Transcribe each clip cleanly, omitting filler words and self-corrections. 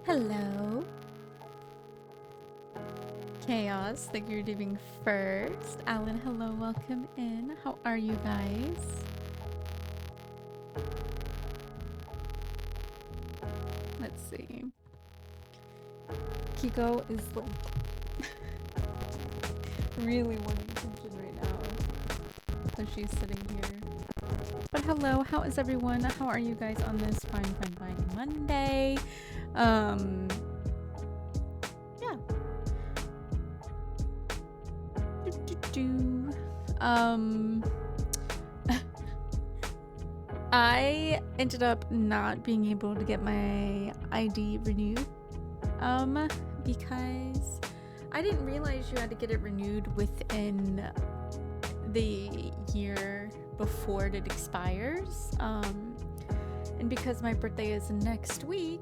Hello. Chaos, thank you for leaving first. Alan, hello, welcome in. How are you guys? Let's see. Kiko is like really wanting attention right now. So she's sitting here. But hello, how is everyone? How are you guys on this fine Monday? Yeah. I ended up not being able to get my ID renewed because I didn't realize you had to get it renewed within the year before it expires, and because my birthday is next week,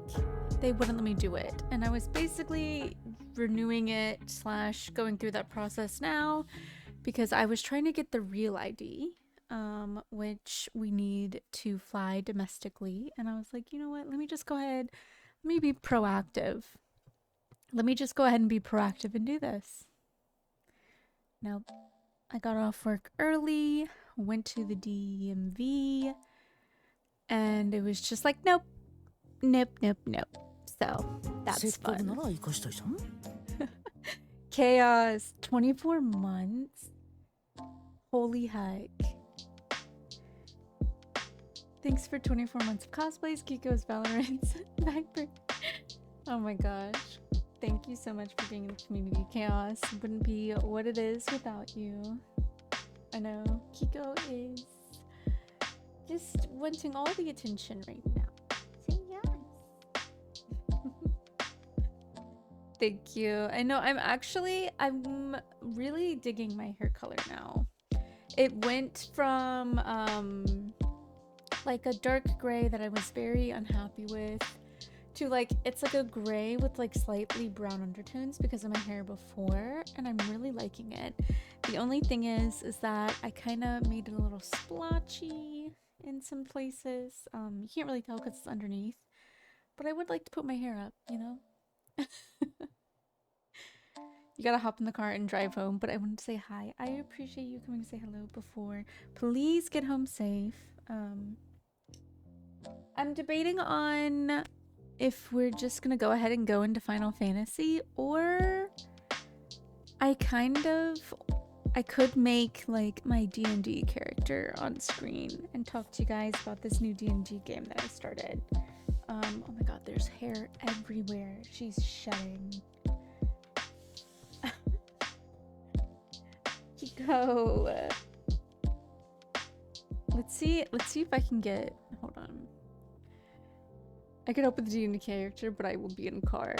they wouldn't let me do it, and I was basically renewing it / going through that process now because I was trying to get the real ID, which we need to fly domestically, and I was like, you know what, let me just go ahead, let me be proactive. Let me just go ahead and be proactive and do this. Now, I got off work early, went to the DMV, and it was just like, nope. So, that's fun. Chaos, 24 months? Holy heck. Thanks for 24 months of cosplays, Kiko's Valorant's Viper. Oh my gosh. Thank you so much for being in the community. Chaos wouldn't be what it is without you. I know. Kiko is just wanting all the attention right now. Say yes. Thank you. I know I'm really digging my hair color now. It went from like a dark gray that I was very unhappy with to like, it's like a gray with like slightly brown undertones because of my hair before, and I'm really liking it. The only thing is that I kind of made it a little splotchy in some places. You can't really tell because it's underneath, but I would like to put my hair up, you know? You gotta hop in the car and drive home, but I wanted to say hi. I appreciate you coming to say hello before. Please get home safe. I'm debating on if we're just gonna go ahead and go into Final Fantasy, or I could make like my D&D character on screen and talk to you guys about this new D&D game that I started. Oh my god, there's hair everywhere. She's shedding. Kiko. Let's see if I can get, hold on. I could open the D&D character, but I will be in car.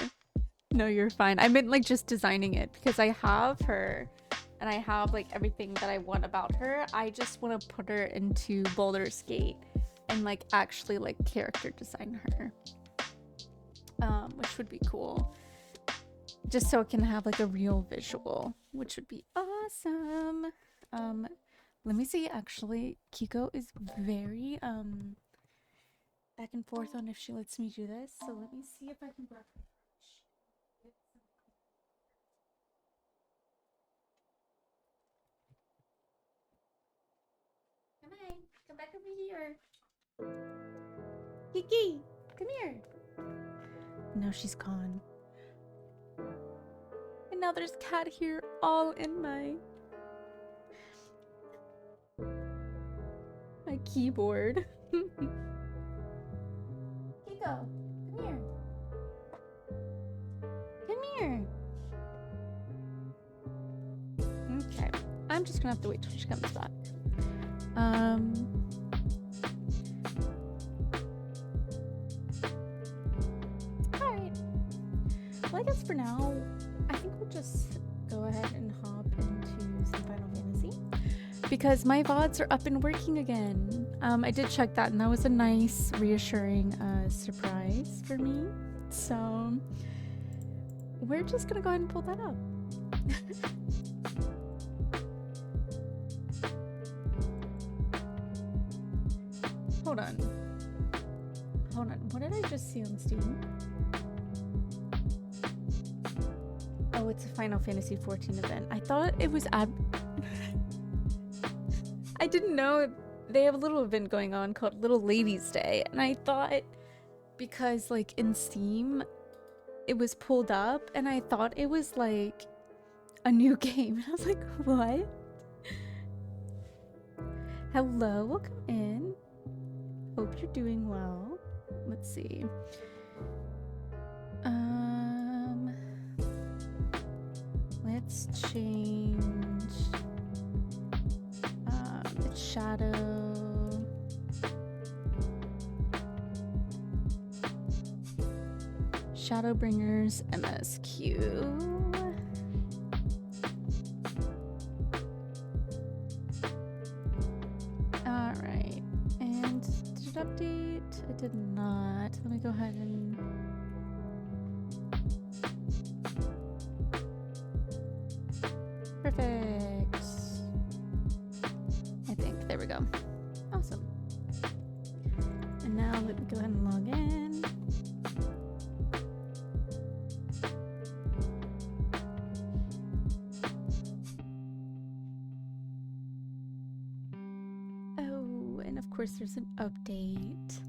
No, you're fine. I meant like just designing it because I have her and I have like everything that I want about her. I just want to put her into Baldur's Gate and like actually like character design her, which would be cool. Just so it can have like a real visual, which would be awesome. Let me see. Actually, Kiko is very back and forth on if she lets me do this. So let me see if I can grab her. Come on, come back over here. Kiki, come here. No, she's gone. And now there's cat here all in my keyboard. Kiko, come here. Come here. Okay, I'm just gonna have to wait till she comes back. Alright. Well, I guess for now, I think we'll just go ahead and hop into some Final Fantasy. Because my VODs are up and working again. I did check that, and that was a nice, reassuring surprise for me. So, we're just gonna go ahead and pull that up. Hold on. What did I just see on Steam? it's a Final Fantasy 14 event. I thought it was I didn't know they have a little event going on called Little Ladies Day, and I thought because like in Steam it was pulled up and I thought it was like a new game. I was like, what? Hello, welcome in. Hope you're doing well. Let's see. Let's change it's Shadowbringers MSQ. Alright. And did it update? It did not. Let me go ahead and perfect. I think. There we go. Awesome. And now let me go ahead and log in. Oh, and of course there's an update.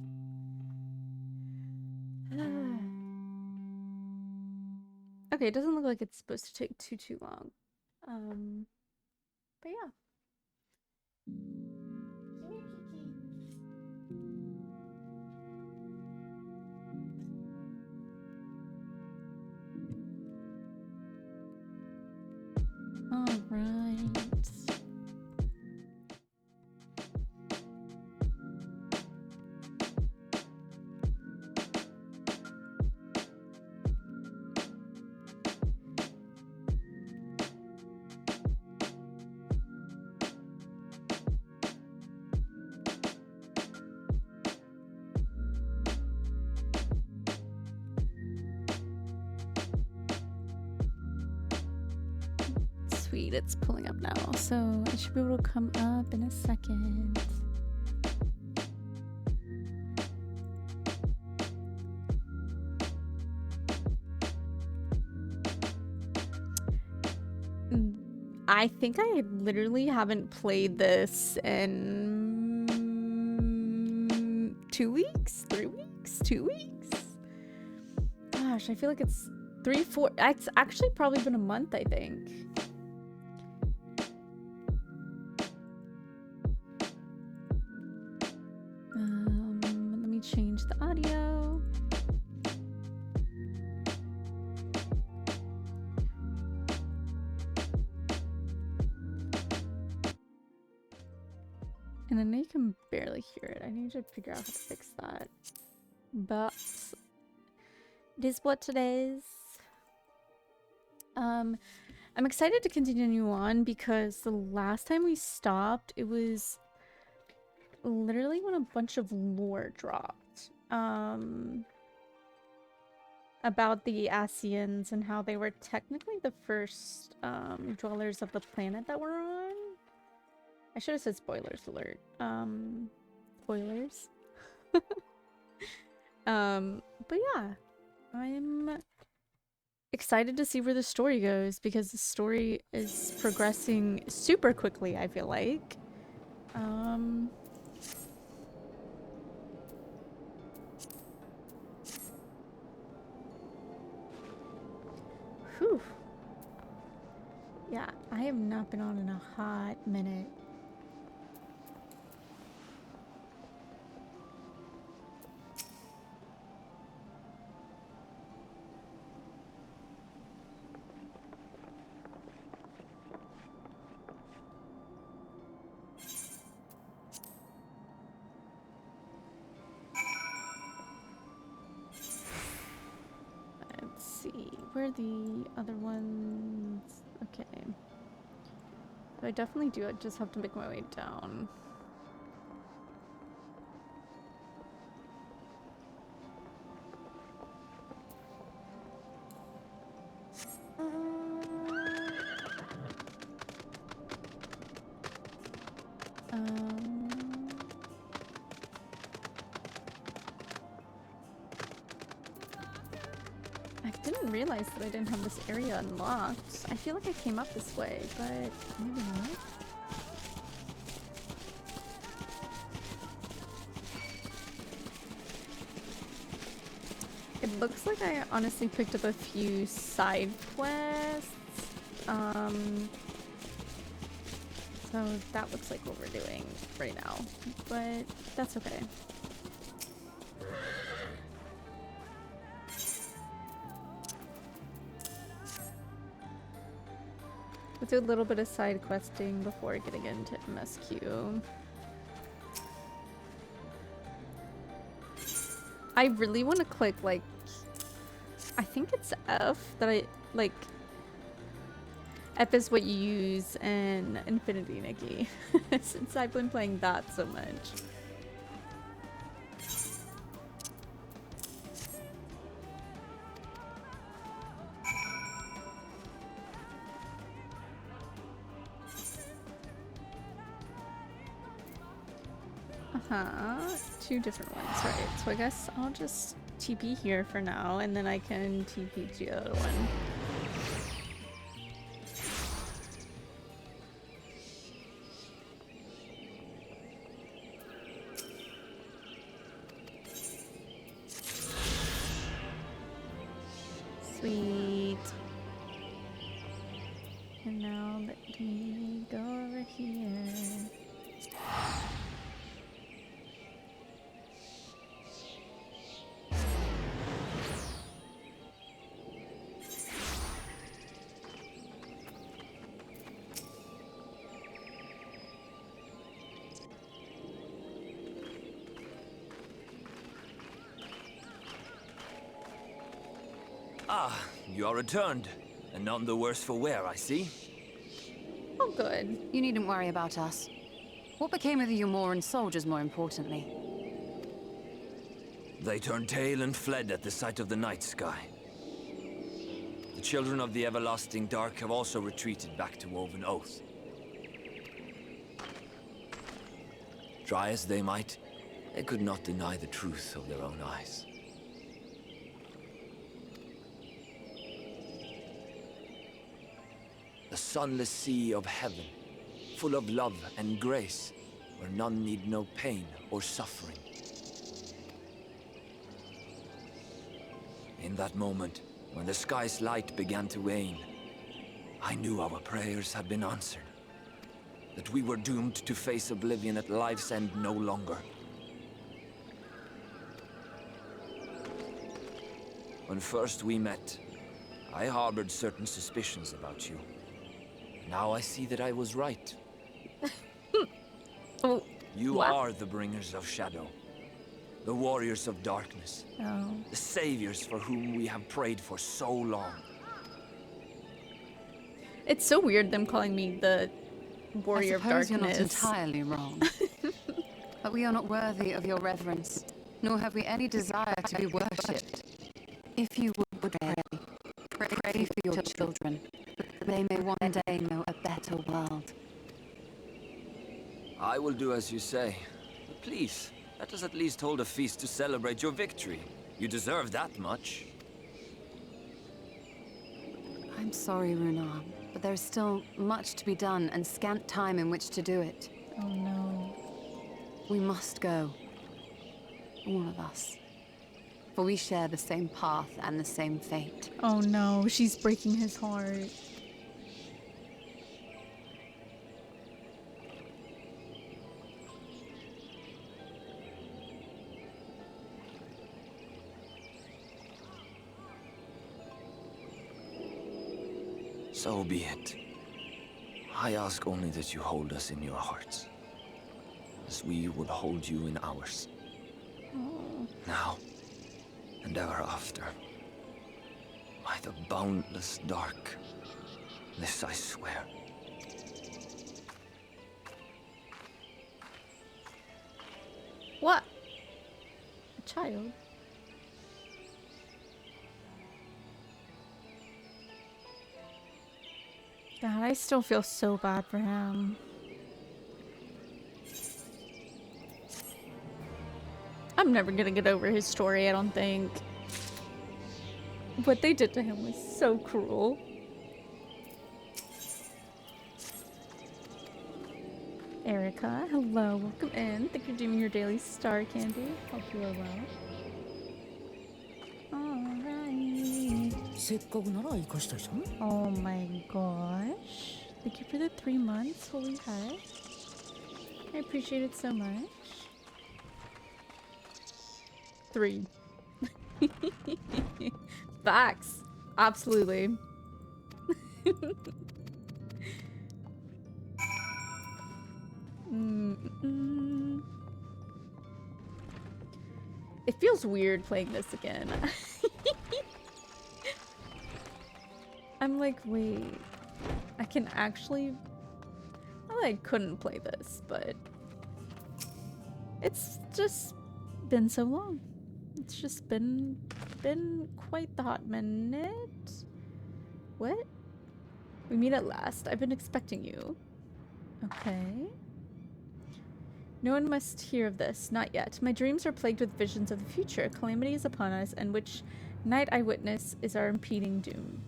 Okay, it doesn't look like it's supposed to take too long. But yeah. All right. Sweet, it's pulling up now, so it should be able to come up in a second. I think I literally haven't played this in 2 weeks, 3 weeks, 2 weeks. Gosh, I feel like it's 3, 4. It's actually probably been a month, I think. Let me change the audio. And I know you can barely hear it. I need to figure out how to fix that. But it is what it is. I'm excited to continue on because the last time we stopped, it was literally when a bunch of lore dropped. About the Asians and how they were technically the first dwellers of the planet that we're on. I should have said spoilers alert. Spoilers. But yeah, I'm excited to see where the story goes because the story is progressing super quickly, I feel like. Whew. Yeah, I have not been on in a hot minute. Where are the other ones? Okay. I definitely do. I just have to make my way down. didn't realize that I didn't have this area unlocked. I feel like I came up this way, but maybe not. It looks like I honestly picked up a few side quests. So that looks like what we're doing right now, but that's okay. We'll do a little bit of side questing before getting into MSQ. I really want to click, like, I think it's F that I, like, F is what you use in Infinity Nikki, since I've been playing that so much. Two different ones, right? So I guess I'll just TP here for now, and then I can TP to the other one. Sweet. And now let me go over here. Ah, you are returned, and none the worse for wear, I see. Oh, good. You needn't worry about us. What became of the Umoran soldiers, more importantly? They turned tail and fled at the sight of the night sky. The children of the everlasting dark have also retreated back to Woven Oath. Try as they might, they could not deny the truth of their own eyes. The sunless sea of heaven, full of love and grace, where none need know pain or suffering. In that moment, when the sky's light began to wane, I knew our prayers had been answered. That we were doomed to face oblivion at life's end no longer. When first we met, I harbored certain suspicions about you. Now I see that I was right. Oh, you what? are the bringers of shadow. The warriors of darkness. Oh. The saviors for whom we have prayed for so long. It's so weird them calling me the warrior of darkness. You're not entirely wrong. But we are not worthy of your reverence, nor have we any desire to be worshipped. If you would pray for your children, that they may one day know a better world. I will do as you say. But please, let us at least hold a feast to celebrate your victory. You deserve that much. I'm sorry, Runar, but there is still much to be done and scant time in which to do it. Oh no. We must go. All of us. For we share the same path and the same fate. Oh no, she's breaking his heart. So be it. I ask only that you hold us in your hearts, as we will hold you in ours. Oh. Now and ever after. By the boundless dark, this I swear. What? A child? God, I still feel so bad for him. I'm never gonna get over his story, I don't think. What they did to him was so cruel. Erica, hello, welcome in. Thank you for doing your daily star candy. Hope you are well. Alright. Oh my gosh. Thank you for the 3 months, holy heck. I appreciate it so much. 3. Facts. Absolutely. It feels weird playing this again. I'm like, wait. I can actually... Well, I couldn't play this, but... It's just been so long. It's just been quite the hot minute. What? We meet at last. I've been expecting you. Okay. No one must hear of this. Not yet. My dreams are plagued with visions of the future. Calamity is upon us, and which night I witness is our impending doom.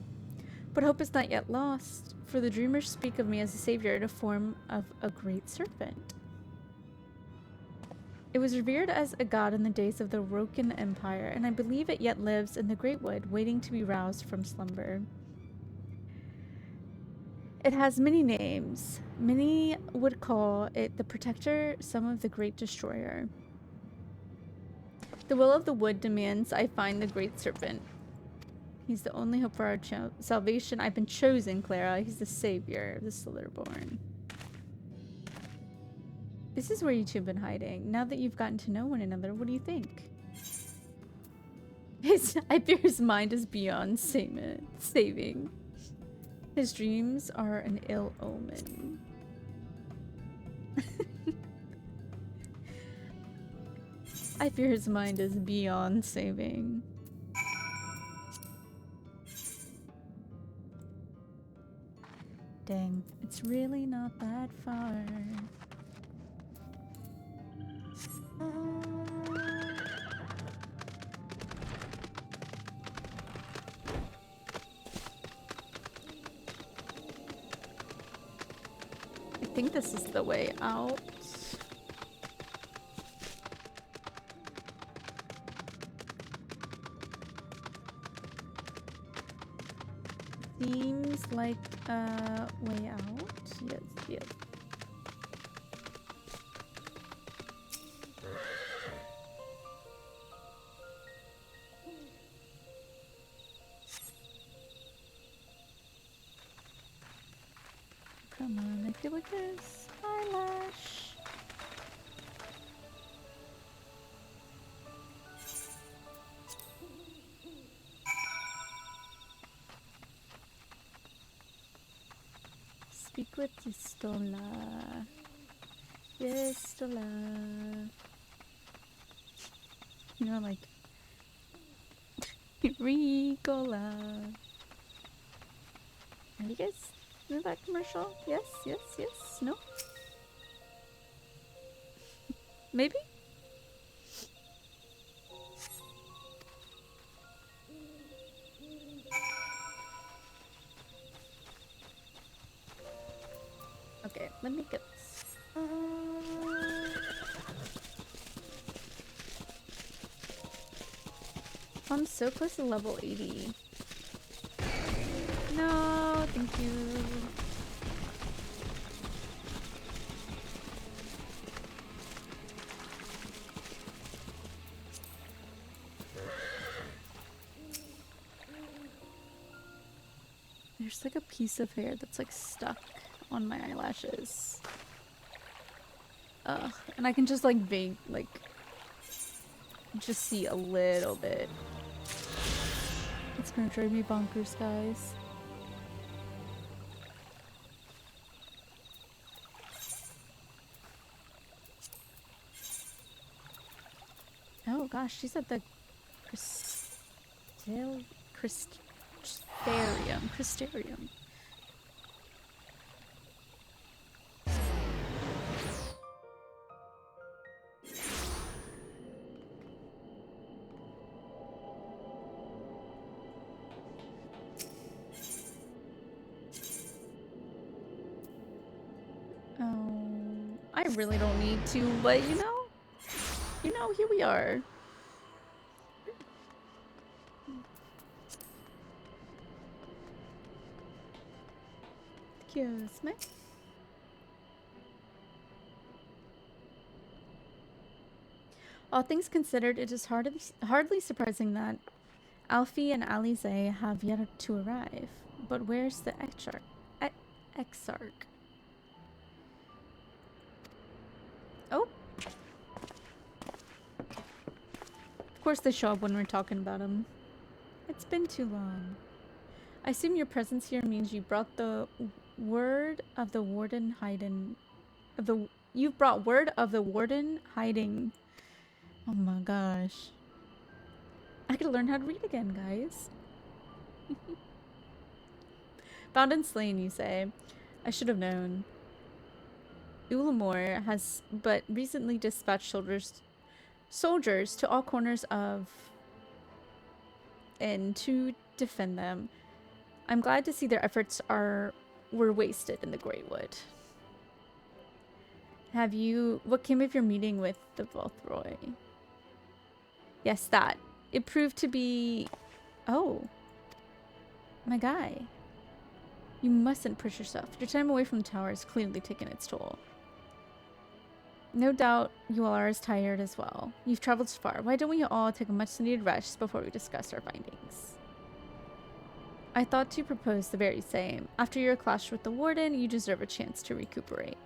But hope is not yet lost, for the dreamers speak of me as a savior in a form of a great serpent. It was revered as a god in the days of the Rokan Empire, and I believe it yet lives in the Great Wood, waiting to be roused from slumber. It has many names. Many would call it the Protector, some of the Great Destroyer. The will of the wood demands I find the Great Serpent. He's the only hope for our salvation. I've been chosen, Clara. He's the savior of the Slitherborn. This is where you two have been hiding. Now that you've gotten to know one another, what do you think? I fear his mind is beyond saving. His dreams are an ill omen. I fear his mind is beyond saving. Dang, it's really not that far. I think this is the way out. Seems like a way out. Yes, yes. Come on, I feel like there's eyelash. Speak with Yistola. Yistola. You know, like Ricola. Have you guys know that commercial? Yes, yes, yes. No? Maybe? Okay, let me get this. I'm so close to level 80. No, thank you. There's like a piece of hair that's like stuck on my eyelashes. Ugh, and I can just like just see a little bit. It's gonna drive me bonkers, guys. Oh gosh, she's at the Crystarium. Oh, I really don't need to, but you know, here we are. Excuse me. All things considered, it is hardly surprising that Alfie and Alize have yet to arrive. But where's the Exarch? Oh. Of course they show up when we're talking about them. It's been too long. I assume your presence here means you brought the word of the warden hiding. You've brought word of the warden hiding. Oh my gosh. I gotta learn how to read again, guys. Bound and slain, you say. I should have known. Ulamore has but recently dispatched soldiers to all corners of and to defend them. I'm glad to see their efforts were wasted in the Great Wood. What came of your meeting with the Volthroy? Yes, that. It proved to be... Oh. My guy. You mustn't push yourself. Your time away from the tower has clearly taken its toll. No doubt you all are as tired as well. You've traveled so far. Why don't we all take a much-needed rest before we discuss our findings? I thought to propose the very same. After your clash with the warden, you deserve a chance to recuperate.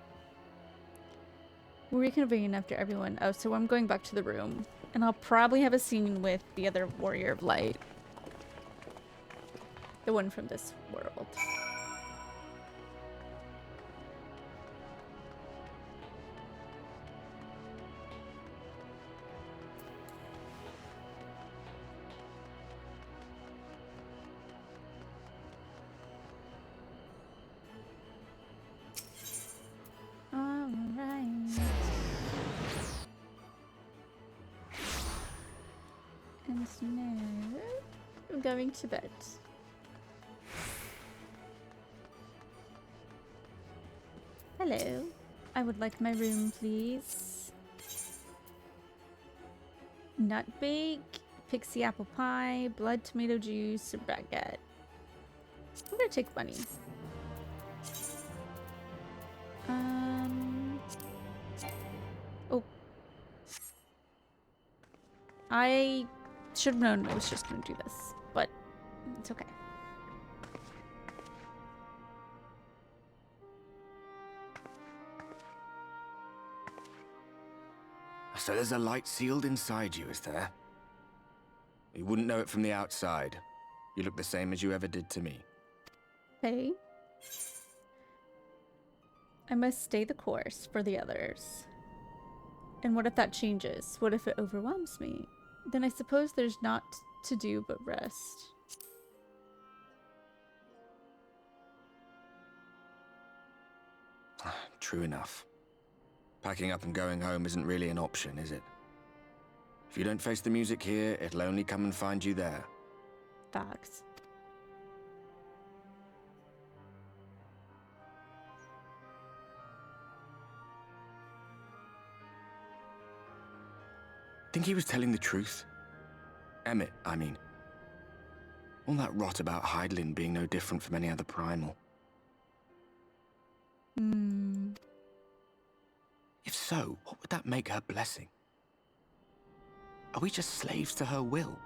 We'll reconvene after everyone... Oh, so I'm going back to the room. And I'll probably have a scene with the other Warrior of Light. The one from this world. Alright. And now I'm going to bed. Hello. I would like my room, please. Nut bake, pixie apple pie, blood tomato juice, or baguette. I'm gonna take money. Oh. I should have known I was just gonna do this, but it's okay. So there's a light sealed inside you, is there? You wouldn't know it from the outside. You look the same as you ever did to me. Hey. I must stay the course for the others. And what if that changes? What if it overwhelms me? Then I suppose there's not to do but rest. True enough. Packing up and going home isn't really an option, is it? If you don't face the music here, it'll only come and find you there. Facts. Think he was telling the truth? Emmett, I mean. All that rot about Heidelin being no different from any other primal. If so, what would that make her blessing? Are we just slaves to her will?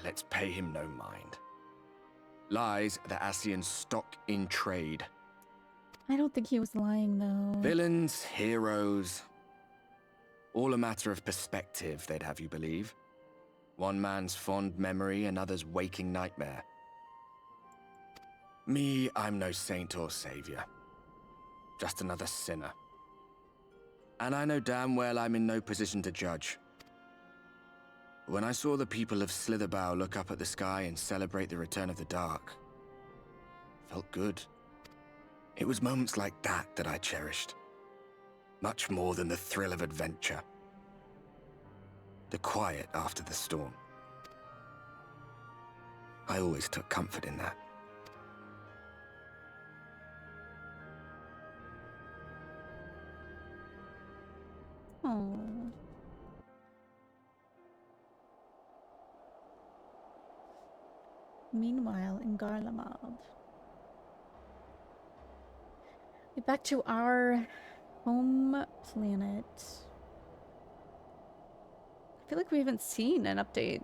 Let's pay him no mind. Lies the Ascians stock in trade. I don't think he was lying, though. Villains, heroes. All a matter of perspective, they'd have you believe. One man's fond memory, another's waking nightmare. Me, I'm no saint or savior. Just another sinner. And I know damn well I'm in no position to judge. When I saw the people of Slitherbow look up at the sky and celebrate the return of the dark, felt good. It was moments like that that I cherished. Much more than the thrill of adventure. The quiet after the storm. I always took comfort in that. Oh. Meanwhile, in Garlemald. Back to our home planet. I feel like we haven't seen an update.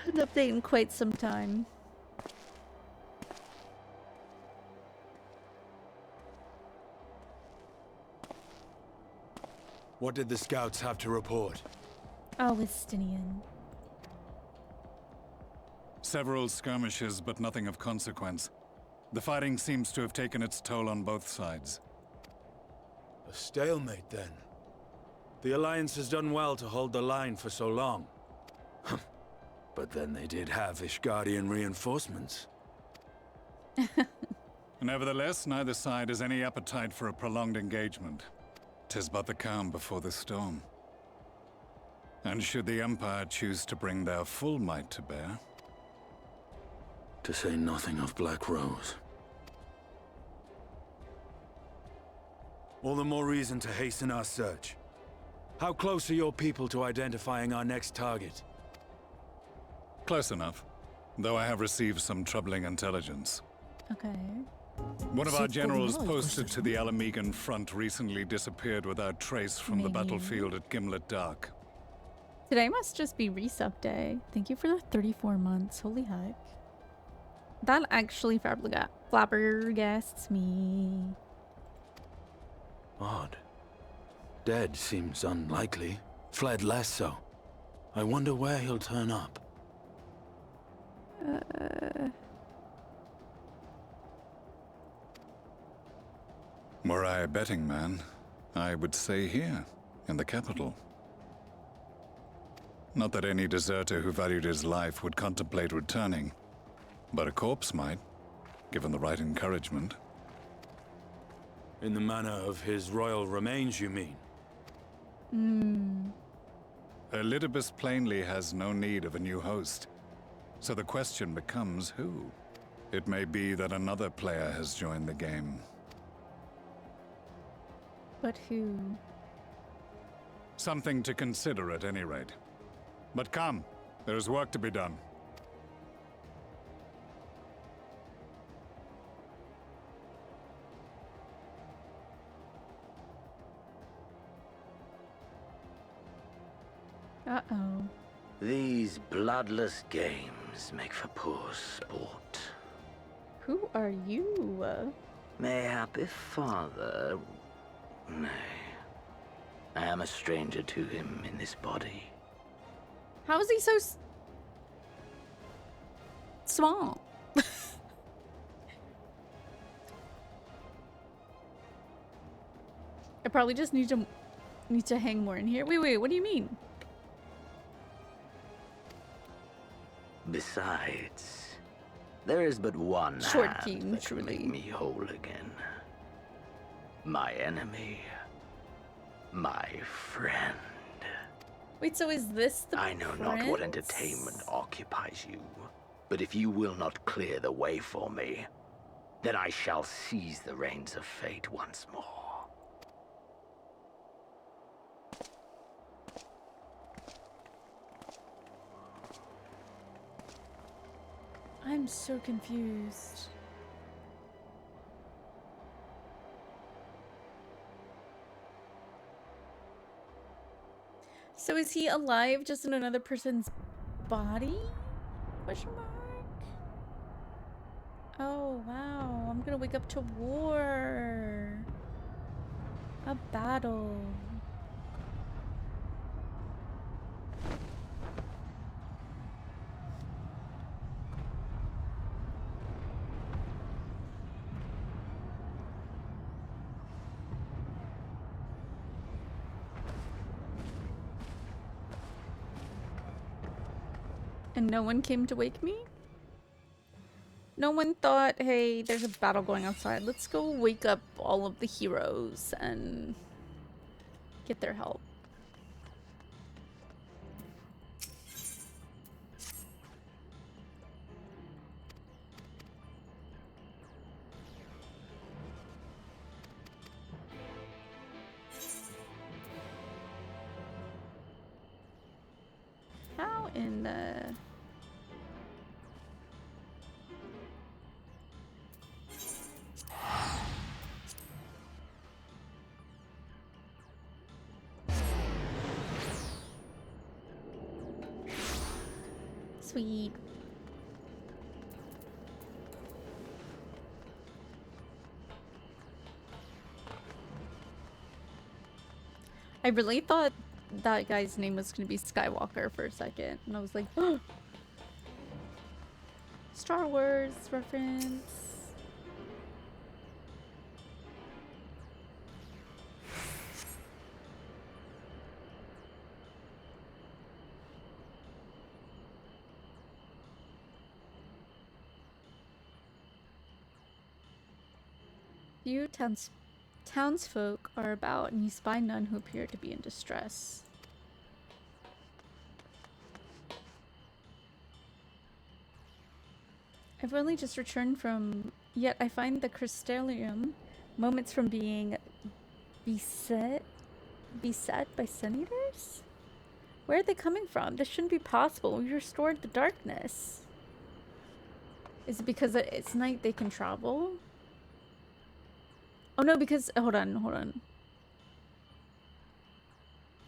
An update in quite some time. What did the scouts have to report? Oh, Estinian. Several skirmishes, but nothing of consequence. The fighting seems to have taken its toll on both sides. A stalemate, then. The Alliance has done well to hold the line for so long. But then they did have Ishgardian reinforcements. Nevertheless, neither side has any appetite for a prolonged engagement. 'Tis but the calm before the storm. And should the Empire choose to bring their full might to bear... To say nothing of Black Rose. All the more reason to hasten our search. How close are your people to identifying our next target? Close enough, though I have received some troubling intelligence. Okay. One of our generals posted to the Alamegan front recently disappeared without trace from the battlefield at Gimlet Dark. Today must just be resub day. Thank you for the 34 months. Holy heck. That actually flabbergasts me. Odd. Dead seems unlikely. Fled less so. I wonder where he'll turn up. Were I a betting man, I would say here, in the capital. Not that any deserter who valued his life would contemplate returning, but a corpse might, given the right encouragement. In the manner of his royal remains, you mean? Elidibus plainly has no need of a new host, so the question becomes who? It may be that another player has joined the game. But who? Something to consider at any rate. But come, there is work to be done. Uh-oh. These bloodless games make for poor sport. Who are you? Mayhap if father... Nay. I am a stranger to him in this body. How is he so small? I probably just need to hang more in here. Wait, what do you mean? Besides, there is but one Short hand king, that can make truly. me whole again. My enemy. My friend. Wait, so is this the I know not what prince? entertainment occupies you, but if you will not clear the way for me, then I shall seize the reins of fate once more. I'm so confused. So is he alive just in another person's body? Question mark? Oh wow, I'm gonna wake up to war. A battle. And no one came to wake me? No one thought, hey, there's a battle going outside. Let's go wake up all of the heroes and get their help. now in the... Sweet. I really thought that guy's name was going to be Skywalker for a second, and I was like, oh! Star Wars reference. Few townsfolk are about, and you spy none who appear to be in distress. I've only just returned from, yet I find the Crystalium moments from being beset by Sun Eaters? Where are they coming from? This shouldn't be possible. We restored the darkness. Is it because it's night they can travel? Oh no, because hold on.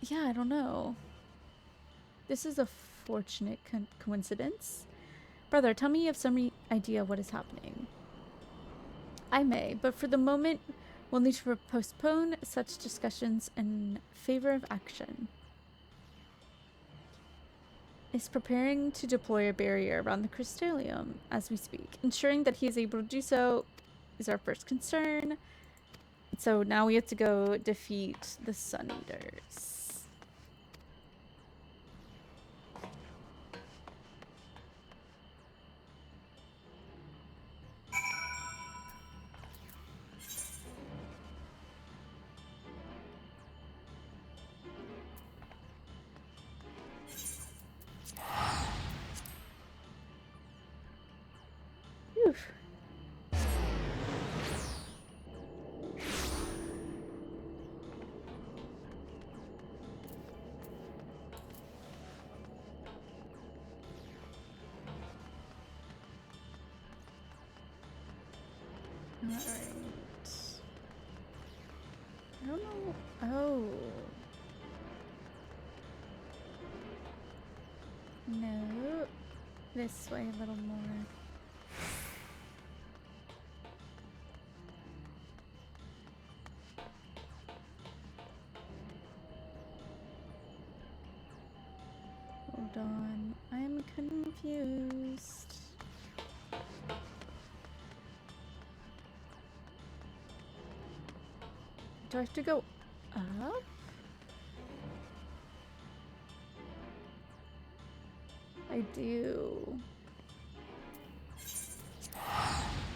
Yeah, I don't know. This is a fortunate coincidence. Brother, tell me you have some idea what is happening. I may, but for the moment, we'll need to postpone such discussions in favor of action. Is preparing to deploy a barrier around the Crystalium as we speak. Ensuring that he is able to do so is our first concern. So now we have to go defeat the Sun Eaters. Oof. Alright. I don't know. Oh. No. This way a little more. Hold on. I'm confused. Do I have to go up? I do.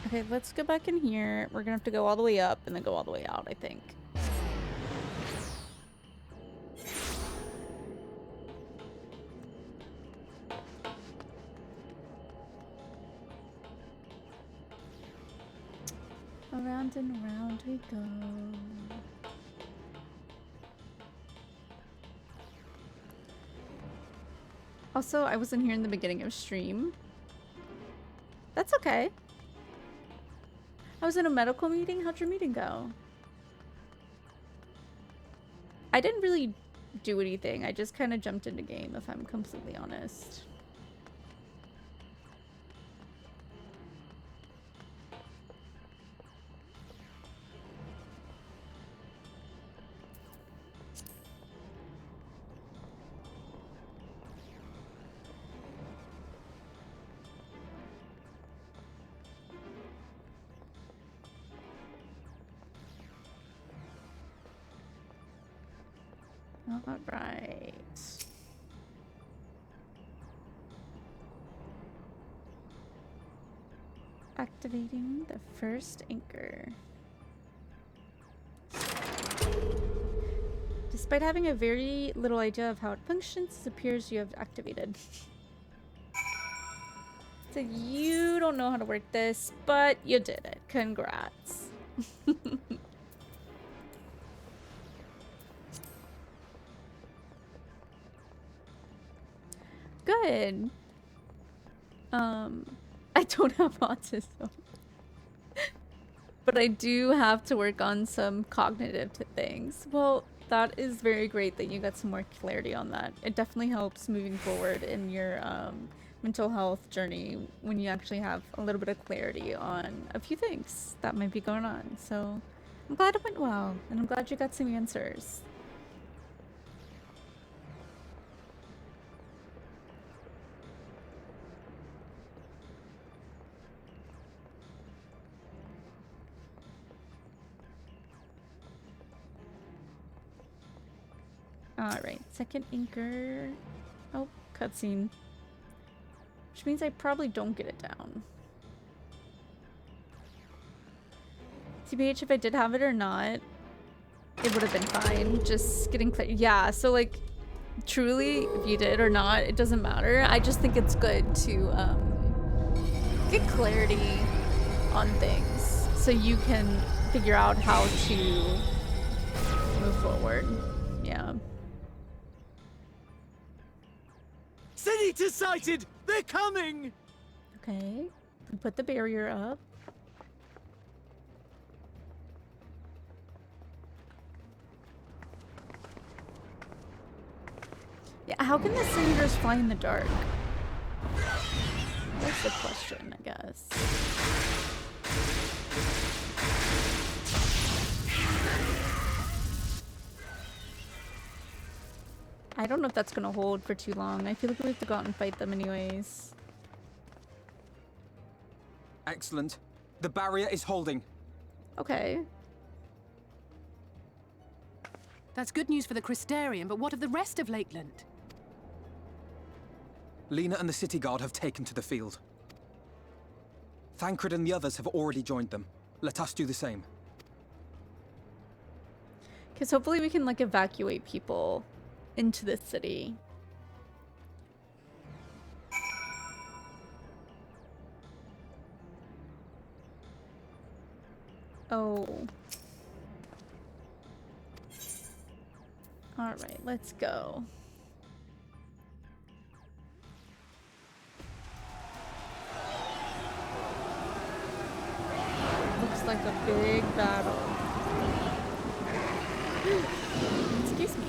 Okay, let's go back in here. We're gonna have to go all the way up and then go all the way out, I think. Around and around we go. Also, I wasn't here in the beginning of stream. That's okay. I was in a medical meeting. How'd your meeting go? I didn't really do anything. I just kind of jumped into game, if I'm completely honest. All right. Activating the first anchor. Despite having a very little idea of how it functions, it appears you have activated. So you don't know how to work this, but you did it. Congrats. good. I don't have autism. But I do have to work on some cognitive things. Well, that is very great that you got some more clarity on that. It definitely helps moving forward in your mental health journey when you actually have a little bit of clarity on a few things that might be going on. So I'm glad it went well, and I'm glad you got some answers. Alright, second anchor. Oh, cutscene. Which means I probably don't get it down. TBH, if I did have it or not, it would have been fine. Just getting clear. Yeah, so like, truly, if you did or not, it doesn't matter. I just think it's good to get clarity on things so you can figure out how to move forward. Yeah. Sin-Eater sighted! They're coming! Okay. We put the barrier up. Yeah, how can the Sin-Eaters fly in the dark? That's the question, I guess. I don't know if that's gonna hold for too long. I feel like we have to go out and fight them anyways. Excellent. The barrier is holding. Okay. That's good news for the Crystarian, but what of the rest of Lakeland? Lena and the city guard have taken to the field. Thancred and the others have already joined them. Let us do the same. Because hopefully we can, like, evacuate people into the city. Oh. Alright, let's go. Looks like a big battle. Excuse me.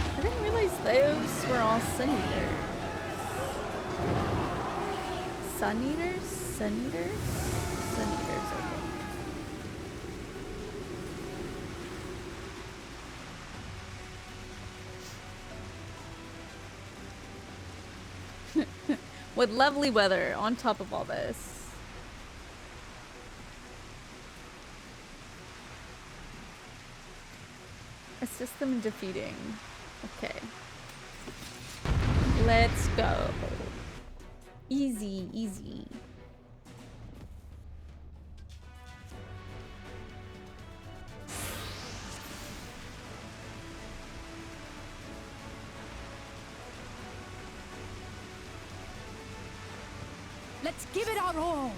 I didn't realize those were all Sun-Eaters. Sun-Eaters? Sun-Eaters? Sun-Eaters, okay. With lovely weather on top of all this. Assist them in defeating. Okay. Let's go. Easy, easy. Let's give it our all!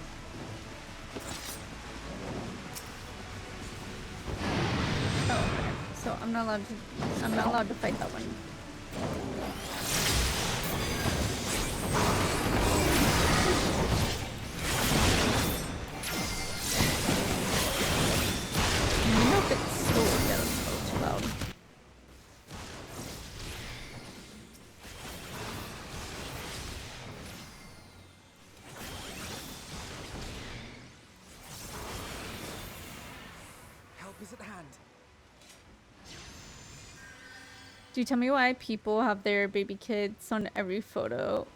Oh, okay. So I'm not allowed to fight that one. I don't know if it's still yeah, that's a little too loud. Help is at hand. Do you tell me why people have their baby kids on every photo?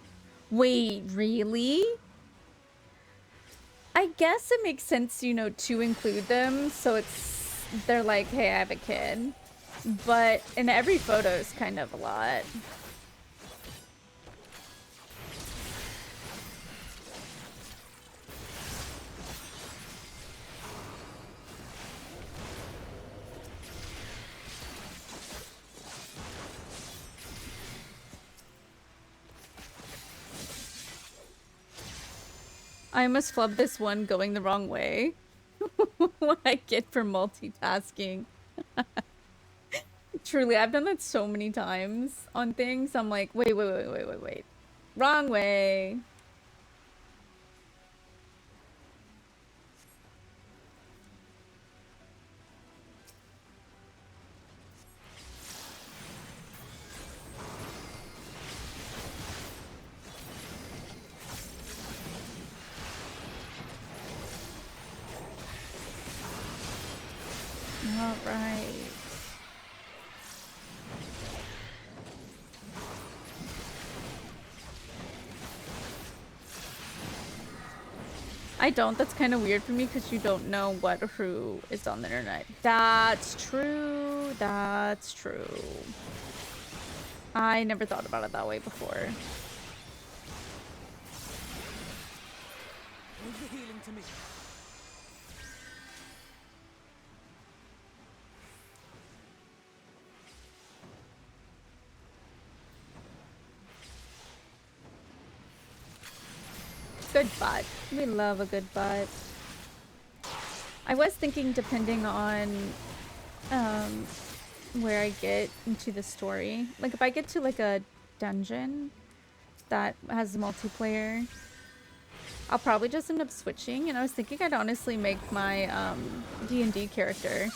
Wait, really? I guess it makes sense, you know, to include them, so they're like, hey, I have a kid. But in every photo is kind of a lot. I almost flubbed this one going the wrong way. what I get for multitasking. Truly, I've done that so many times on things. I'm like, wait. Wrong way. All right. I don't. That's kind of weird for me because you don't know what or who is on the internet. That's true. That's true. I never thought about it that way before. Leave the healing to me. Good butt. We love a good butt. I was thinking, depending on where I get into the story, like if I get to like a dungeon that has multiplayer, I'll probably just end up switching. And I was thinking I'd honestly make my D&D character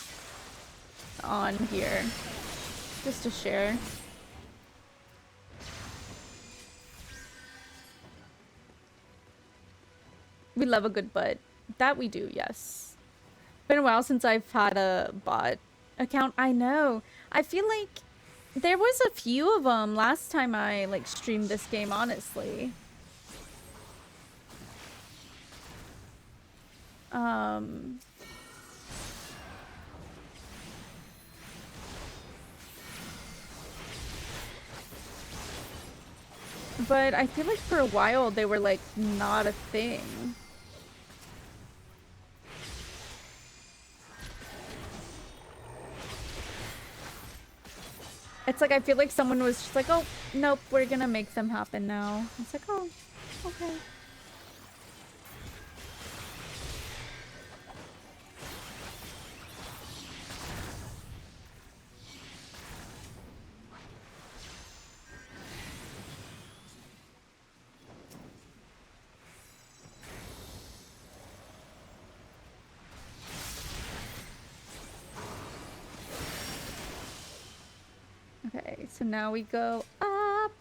on here just to share. We love a good butt. That we do, yes. Been a while since I've had a bot account. I know. I feel like there was a few of them last time I like streamed this game, honestly. But I feel like for a while they were like not a thing. It's like I feel like someone was just like, oh, nope, we're gonna make them happen now. It's like, oh, okay. Okay, so now we go up.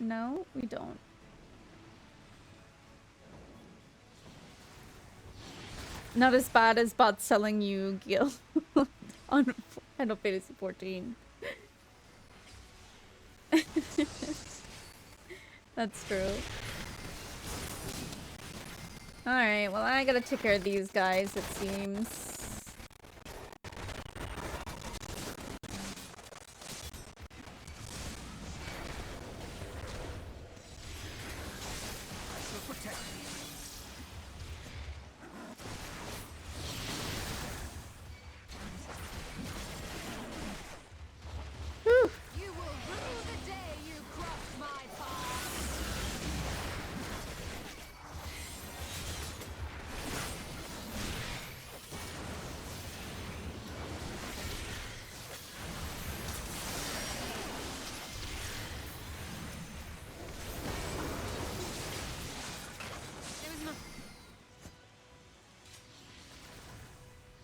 No, we don't. Not as bad as bots selling you Gil on Final Fantasy 14. That's true. Alright, well I gotta take care of these guys, it seems.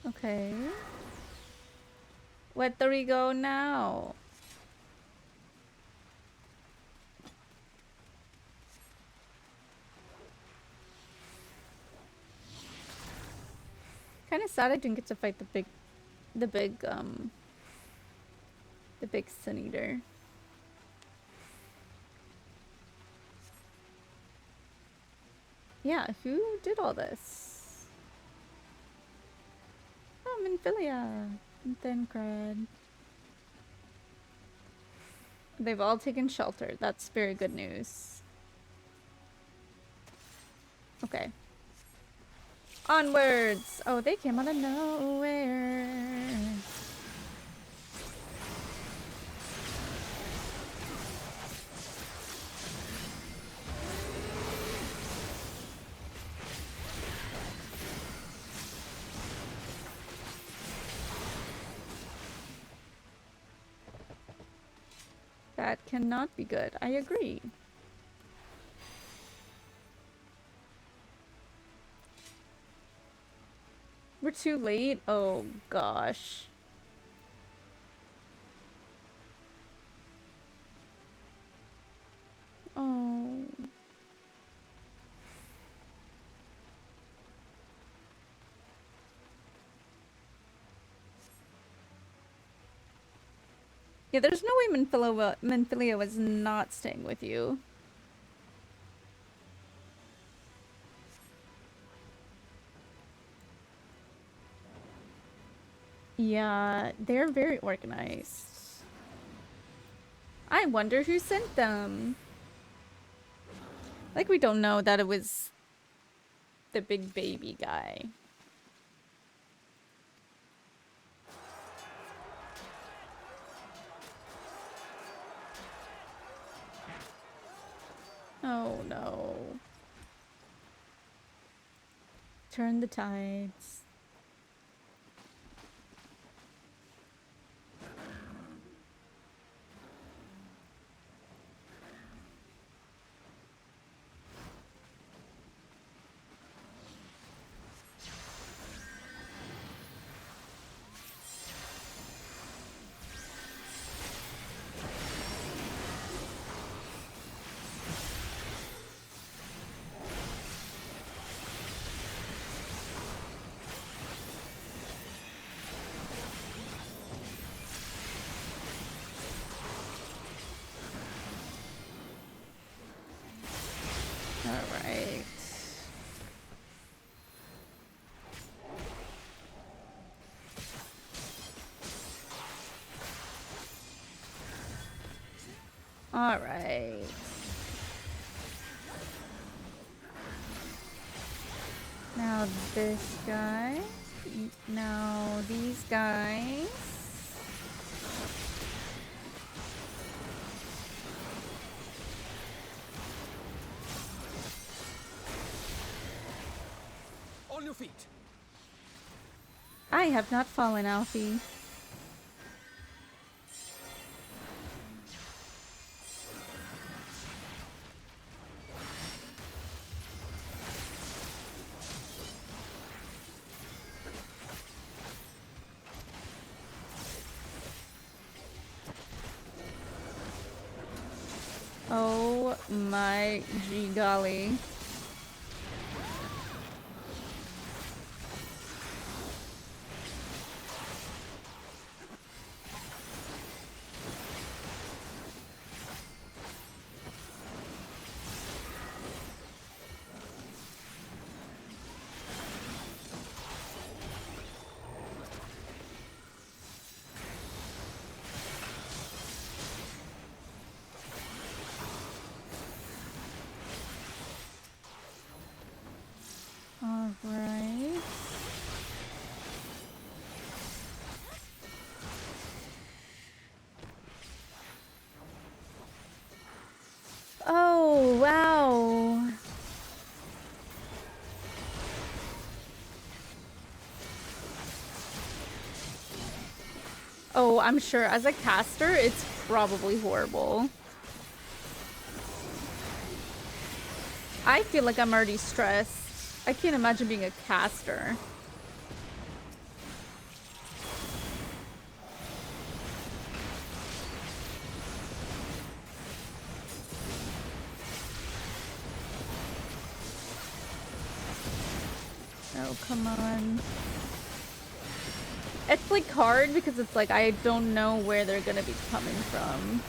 Okay. Where do we go now? Kind of sad I didn't get to fight the big Sin Eater. Yeah, who did all this? Oh, Minfilia and Thancred. They've all taken shelter. That's very good news. Okay. Onwards! Oh, they came out of nowhere. That cannot be good. I agree. We're too late? Oh, gosh. Oh. Yeah, there's no way Manfilia was not staying with you. Yeah, they're very organized. I wonder who sent them. Like, we don't know that it was the big baby guy. Oh no. Turn the tides. Alright. Alright. Now this guy. Now these guys. On your feet. I have not fallen, Alfie. Oh my gee golly. Alright. Oh, wow. Oh, I'm sure as a caster, it's probably horrible. I feel like I'm already stressed. I can't imagine being a caster. Oh, come on. It's like hard because it's like I don't know where they're gonna be coming from.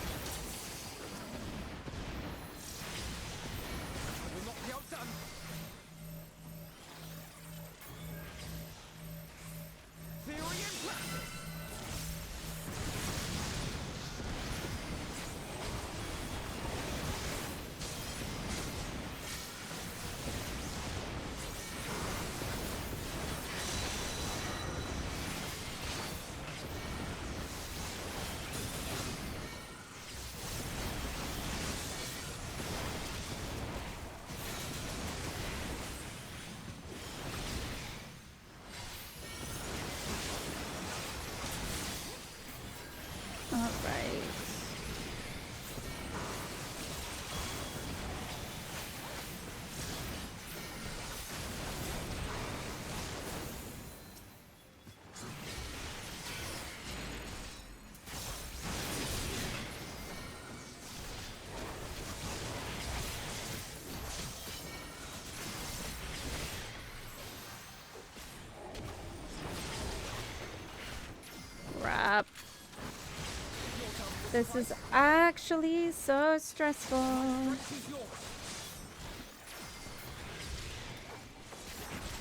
This is actually so stressful. May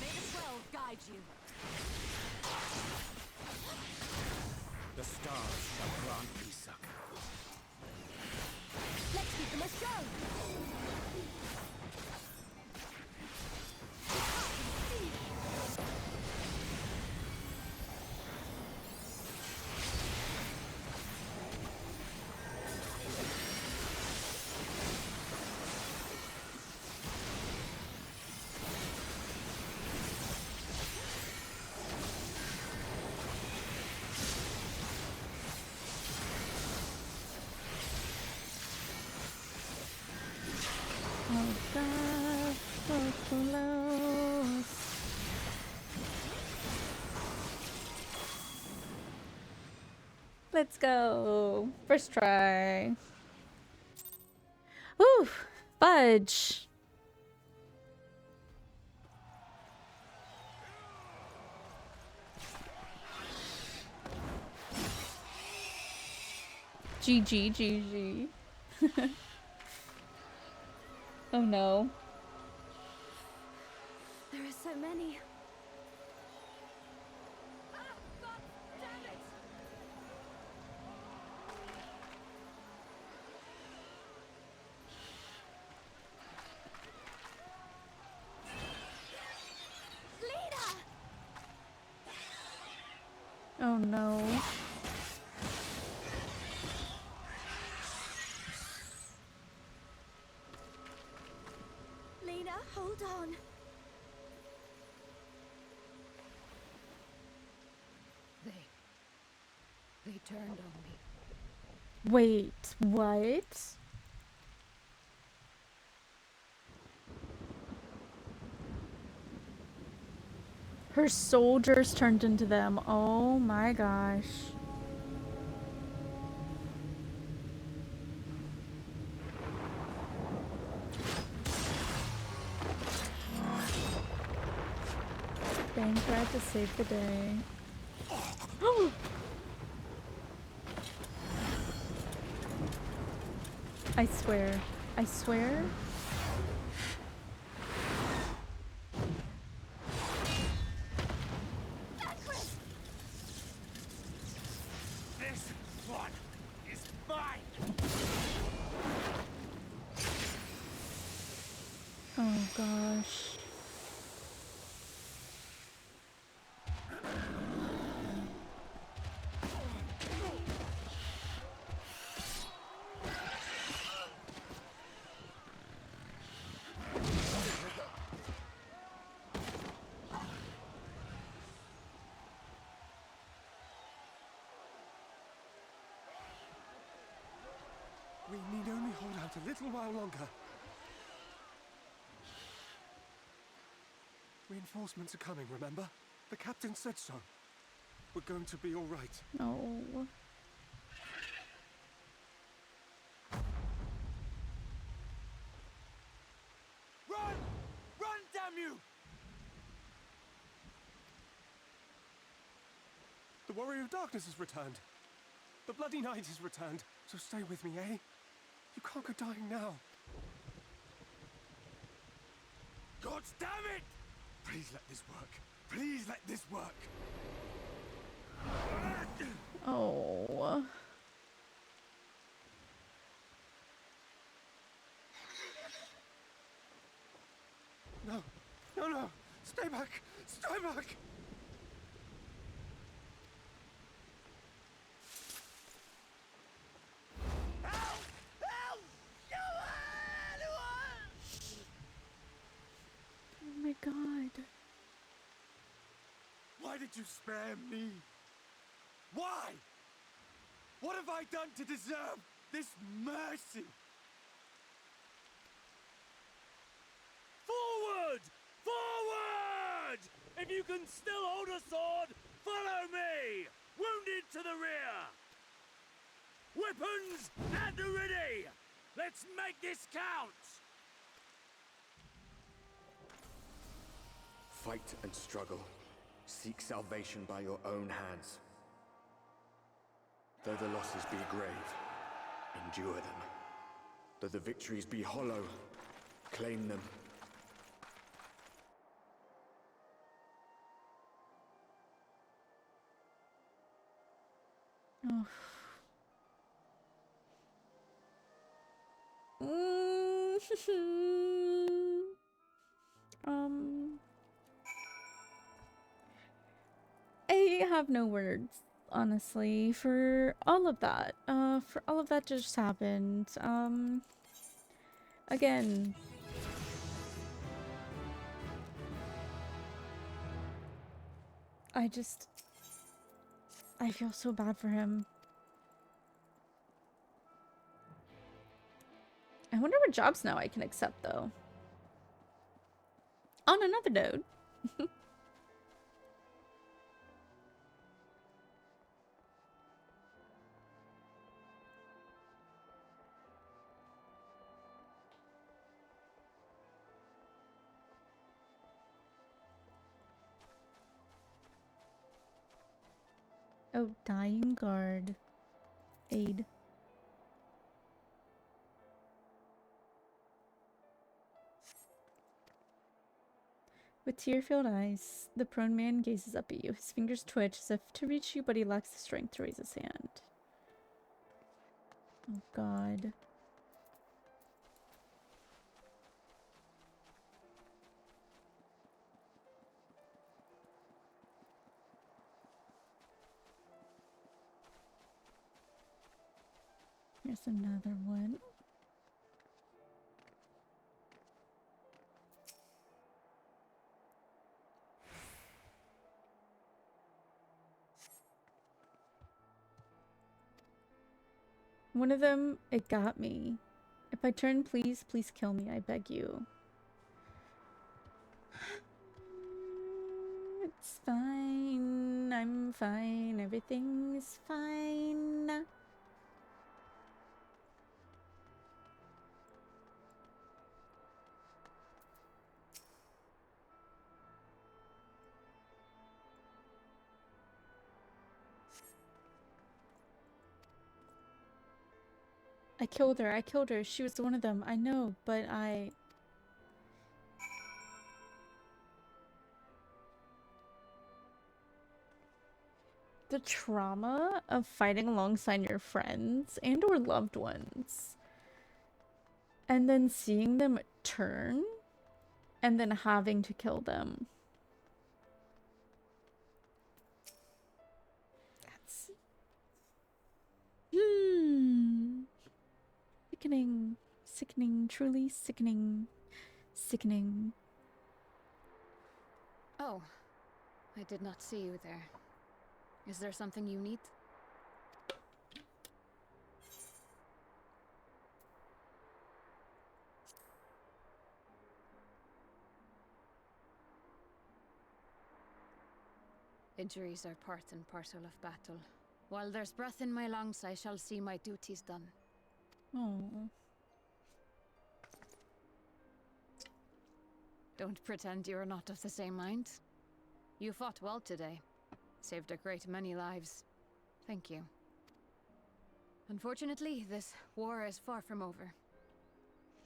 the 12 guide you. The stars shall grant me succor. Let's give them a show. Oh god, so close. Let's go. First try. Ooh, fudge. GG, GG. Oh no. There are so many. Ah, God damn it! Leader! Oh no. Lena, hold on. They turned on me. Wait, what? Her soldiers turned into them. Oh my gosh. Bang tried to save the day. I swear. I swear. This one is mine! Oh gosh. We need only hold out a little while longer. Reinforcements are coming, remember? The captain said so. We're going to be all right. No. Run! Run, damn you! The Warrior of Darkness has returned. The Bloody Knight has returned. So stay with me, eh? You can't go dying now. God damn it! Please let this work. Please let this work. Oh. No, no, no. Stay back. Stay back. Help! Help! Oh my god. Why did you spare me? Why? What have I done to deserve this mercy? Forward! Forward! If you can still hold a sword, follow me! Wounded to the rear! Weapons at the ready! Let's make this count! Fight and struggle. Seek salvation by your own hands. Though the losses be grave, Endure them. Though the victories be hollow, claim them. Oh. um, I have no words, honestly, for all of that. For all of that just happened. Again, I feel so bad for him. I wonder what jobs now I can accept, though. On another note. Oh, dying guard. Aid. With tear-filled eyes, the prone man gazes up at you. His fingers twitch as if to reach you, but he lacks the strength to raise his hand. Oh, God. Here's another one. One of them, it got me. If I turn, please kill me, I beg you. It's fine. I'm fine. Everything's fine. I killed her. She was one of them. I know, but the trauma of fighting alongside your friends and or loved ones. And then seeing them turn and then having to kill them. That's sickening. Sickening, truly sickening. Sickening. Oh, I did not see you there. Is there something you need? Injuries are part and parcel of battle. While there's breath in my lungs, I shall see my duties done. Oh. Don't pretend you're not of the same mind. You fought well today. Saved a great many lives. Thank you. Unfortunately, this war is far from over.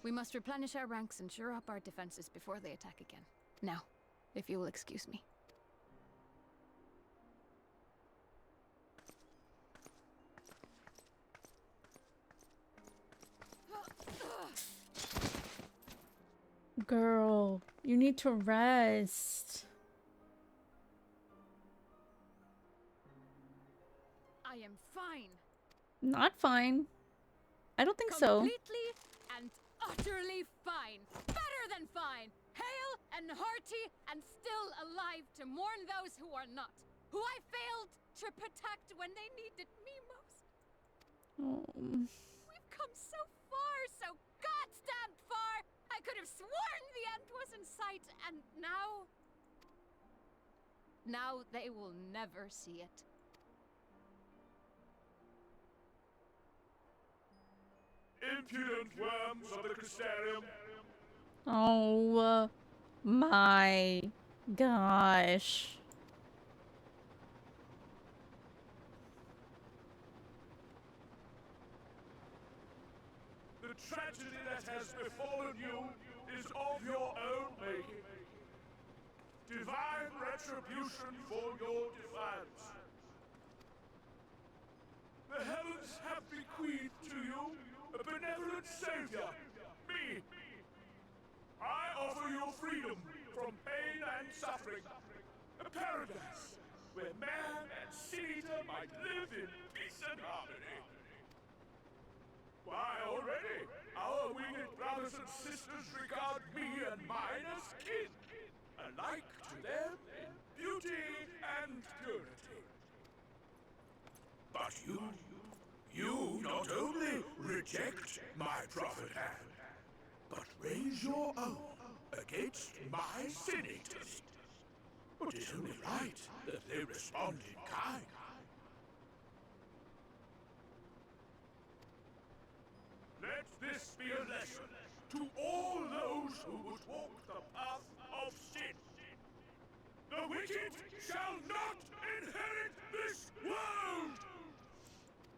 We must replenish our ranks and shore up our defenses before they attack again. Now, if you will excuse me. Girl, you need to rest. I am fine. Not fine. I don't think so. Completely and utterly fine. Better than fine. Hale and hearty and still alive to mourn those who are not. Who I failed to protect when they needed me most. Oh. We've come so far, so goddamn far. I could have sworn the end was in sight, and now they will never see it. Impudent worms of the Crystarium. Oh my gosh. befallen you is of your own making. Divine retribution for your defiance. The heavens have bequeathed to you a benevolent savior, me. I offer you freedom from pain and suffering, a paradise where man and sin-eater might live in peace and harmony. Why, already, our winged brothers and sisters regard me and mine as kin, alike to them in beauty and purity. But you not only reject my prophet hand, but raise your own against my sin-eaters. It is only right that they respond in kind. Let this be a lesson to all those who would walk the path of sin. The wicked shall not inherit this world!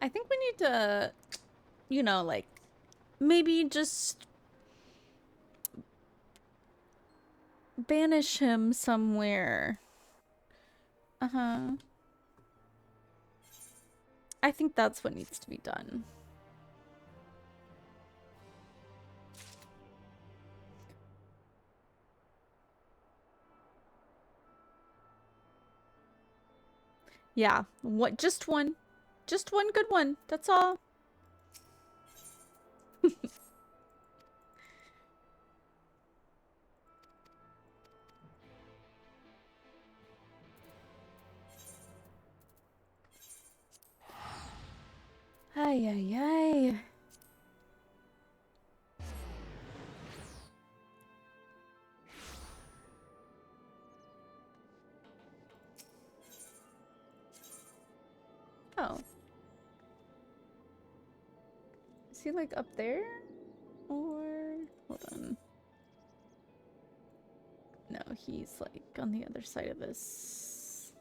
I think we need to, you know, like, maybe just banish him somewhere. Uh-huh. I think that's what needs to be done. Yeah, what? Just one good one. That's all. Ay, ay, ay. Oh. Is he like up there? Or hold on. No, he's like on the other side of this.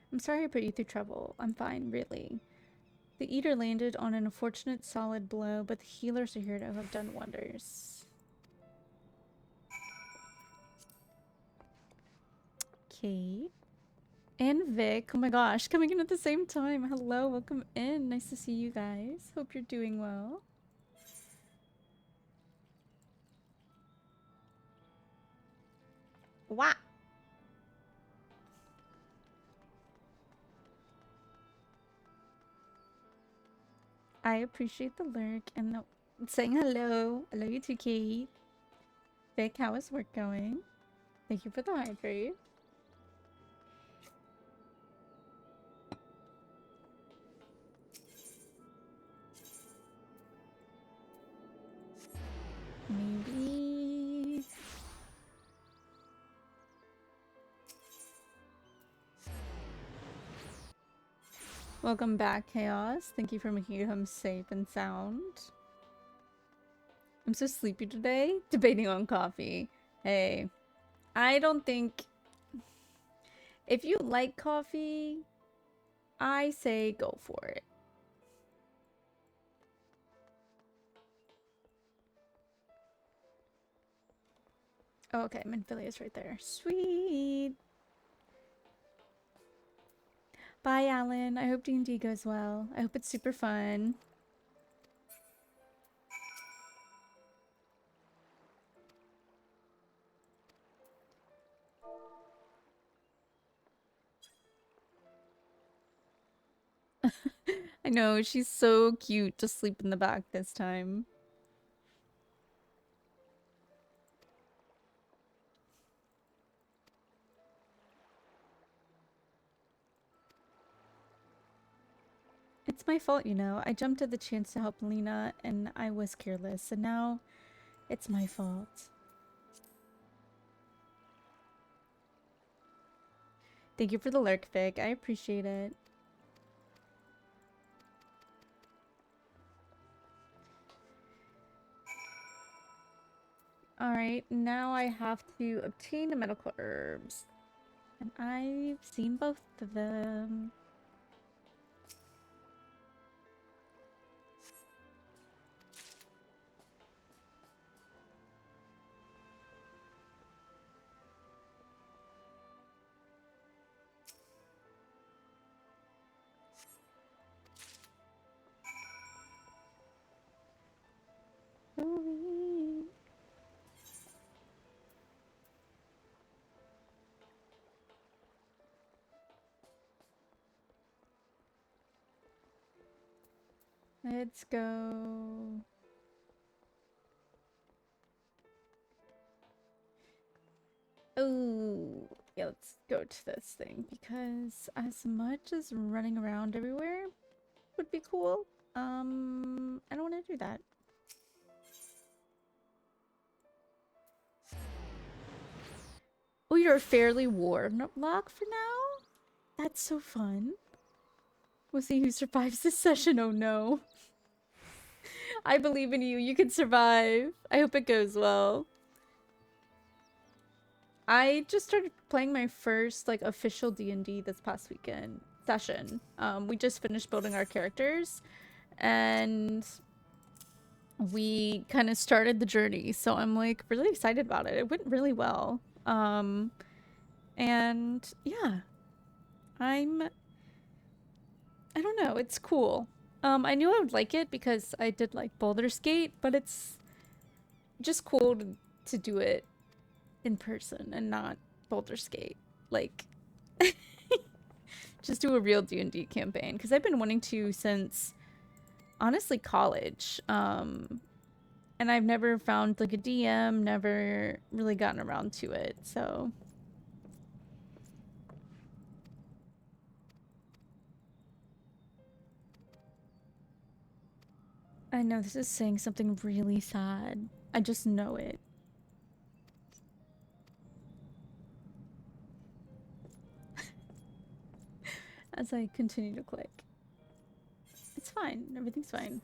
I'm sorry I put you through trouble. I'm fine, really. The Eater landed on an unfortunate solid blow, but the healers are here to have done wonders. Okay. And Vic. Oh my gosh, coming in at the same time. Hello, welcome in. Nice to see you guys. Hope you're doing well. Wow. I appreciate the lurk and the saying hello. I love you too, Kate. Vic, how is work going? Thank you for the hydrate. Maybe... Welcome back, Chaos. Thank you for making it home safe and sound. I'm so sleepy today. Debating on coffee. Hey, I don't think... If you like coffee, I say go for it. Oh, okay, Minphilia's right there. Sweet. Bye, Alan. I hope D&D goes well. I hope it's super fun. I know, she's so cute to sleep in the back this time. It's my fault, you know. I jumped at the chance to help Lena, and I was careless, and now it's my fault. Thank you for the lurk, Vic. I appreciate it. Alright, now I have to obtain the medical herbs. And I've seen both of them. Ooh-wee. Let's go. Oh, yeah, let's go to this thing because as much as running around everywhere would be cool, I don't want to do that. Oh, you're a fairly warlock for now? That's so fun. We'll see who survives this session. Oh no. I believe in you. You can survive. I hope it goes well. I just started playing my first like official D&D this past weekend session. We just finished building our characters and we kind of started the journey. So I'm like really excited about it. It went really well. And yeah, I don't know, it's cool. I knew I would like it because I did like Baldur's Gate, but it's just cool to do it in person and not Baldur's Gate. Like, just do a real D&D campaign because I've been wanting to since honestly college. And I've never found like a DM, never really gotten around to it. So I know this is saying something really sad. I just know it. As I continue to click. It's fine. Everything's fine.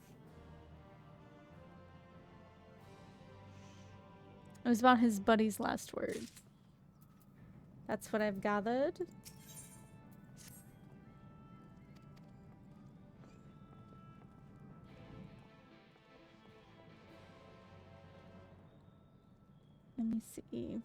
It was about his buddy's last words. That's what I've gathered. Let me see.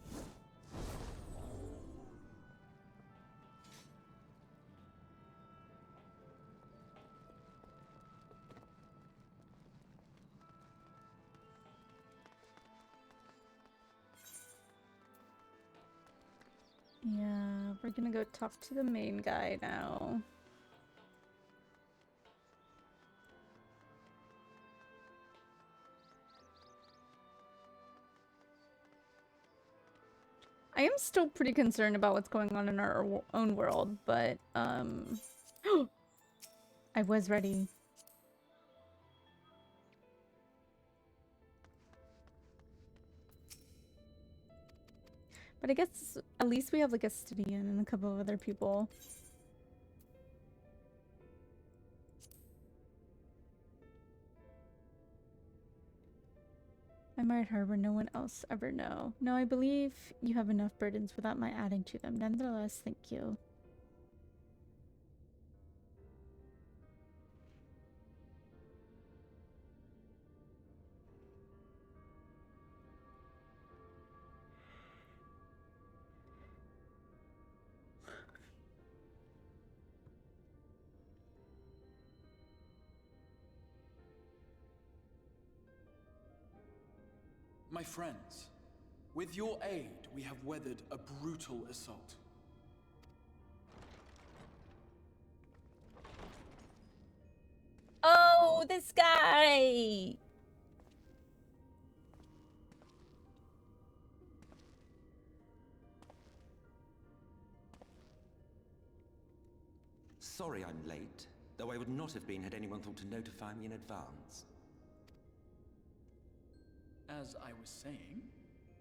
Yeah, we're gonna go talk to the main guy now. I am still pretty concerned about what's going on in our own world, but I was ready. But I guess at least we have like a Stydian and a couple of other people. I might harbor no one else ever know. No, I believe you have enough burdens without my adding to them. Nonetheless, thank you. My friends, with your aid, we have weathered a brutal assault. Oh, this guy! Sorry I'm late, though I would not have been had anyone thought to notify me in advance. As I was saying,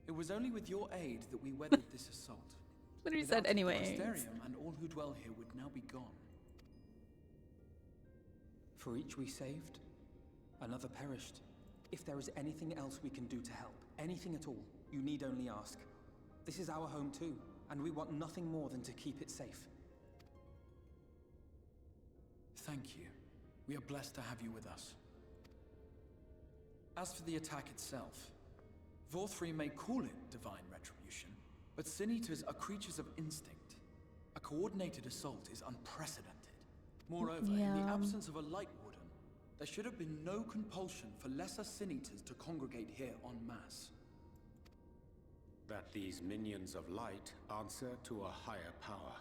it was only with your aid that we weathered this assault. Literally said anyways. The Crystarium and all who dwell here would now be gone. For each we saved, another perished. If there is anything else we can do to help, anything at all, You need only ask. This is our home too, and we want nothing more than to keep it safe. Thank you. We are blessed to have you with us. As for the attack itself, Vorthri may call it divine retribution, but Sin Eaters are creatures of instinct. A coordinated assault is unprecedented. Moreover, in the absence of a Light Warden, there should have been no compulsion for lesser Sin Eaters to congregate here en masse. That these minions of light answer to a higher power.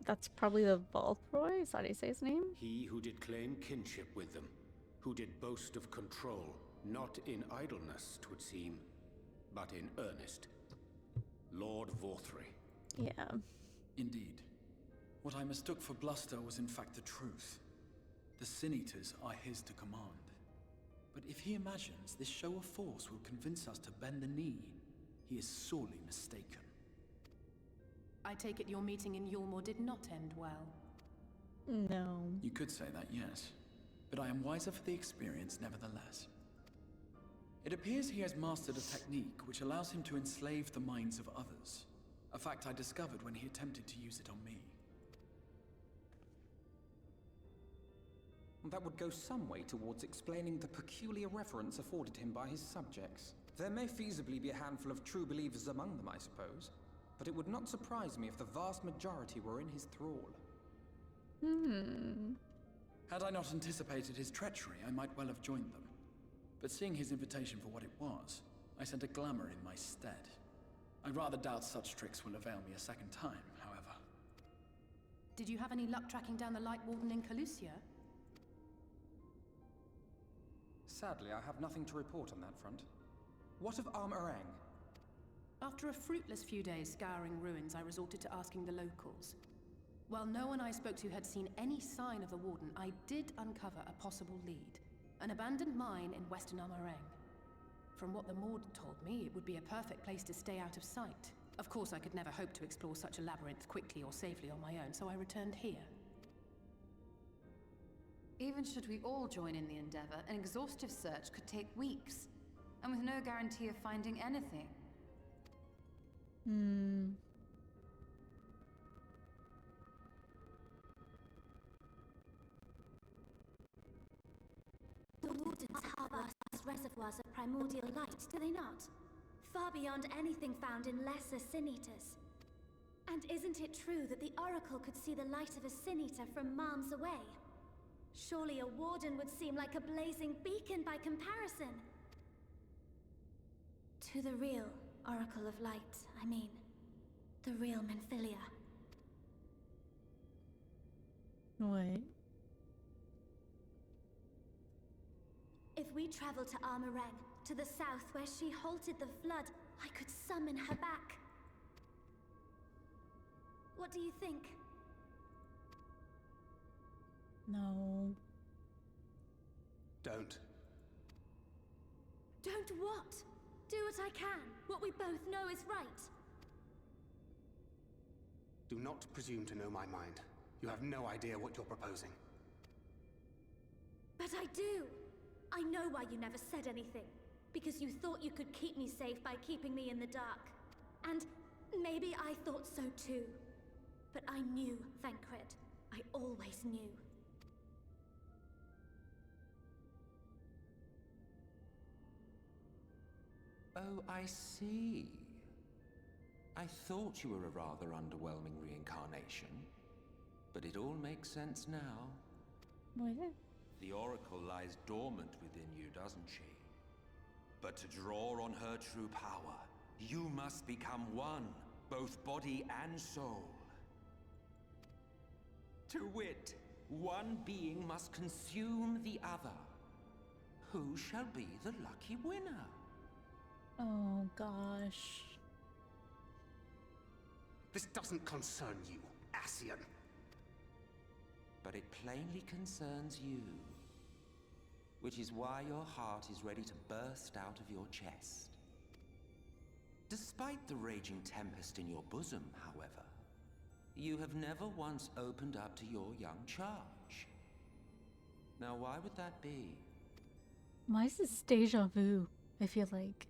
That's probably the Volthroy, is that how you say his name? He who did claim kinship with them, who did boast of control, not in idleness, 'twould seem, but in earnest. Lord Vorthri. Yeah. Indeed. What I mistook for bluster was in fact the truth. The Sin Eaters are his to command. But if he imagines this show of force will convince us to bend the knee, he is sorely mistaken. I take it your meeting in Yulmore did not end well. No. You could say that, yes. But I am wiser for the experience nevertheless. It appears he has mastered a technique which allows him to enslave the minds of others. A fact I discovered when he attempted to use it on me. That would go some way towards explaining the peculiar reverence afforded him by his subjects. There may feasibly be a handful of true believers among them, I suppose. But it would not surprise me if the vast majority were in his thrall. Had I not anticipated his treachery, I might well have joined them. But seeing his invitation for what it was, I sent a glamour in my stead. I rather doubt such tricks will avail me a second time, however. Did you have any luck tracking down the Light Warden in Calusia? Sadly, I have nothing to report on that front. What of Armorang? After a fruitless few days scouring ruins, I resorted to asking the locals. While no one I spoke to had seen any sign of the Warden, I did uncover a possible lead. An abandoned mine in western Armorang. From what the Maud told me, it would be a perfect place to stay out of sight. Of course, I could never hope to explore such a labyrinth quickly or safely on my own, so I returned here. Even should we all join in the endeavor, an exhaustive search could take weeks, and with no guarantee of finding anything. The Wardens harbor vast reservoirs of primordial light, do they not? Far beyond anything found in lesser Sin Eaters. And isn't it true that the Oracle could see the light of a Sin Eater from miles away? Surely a Warden would seem like a blazing beacon by comparison. To the real Oracle of Light, I mean. The real Menphilia. What? If we travel to Armorang, to the south where she halted the flood, I could summon her back. What do you think? No. Don't. Don't what? Do what I can. What we both know is right. Do not presume to know my mind. You have no idea what you're proposing. But I do. I know why you never said anything. Because you thought you could keep me safe by keeping me in the dark. And maybe I thought so too. But I knew, Thancred. I always knew. Oh, I see. I thought you were a rather underwhelming reincarnation. But it all makes sense now. What? The Oracle lies dormant within you, doesn't she? But to draw on her true power, you must become one, both body and soul. To wit, one being must consume the other. Who shall be the lucky winner? Oh gosh. This doesn't concern you, Ascian. But it plainly concerns you. Which is why your heart is ready to burst out of your chest. Despite the raging tempest in your bosom, however, you have never once opened up to your young charge. Now, why would that be? Why is this deja vu? I feel like.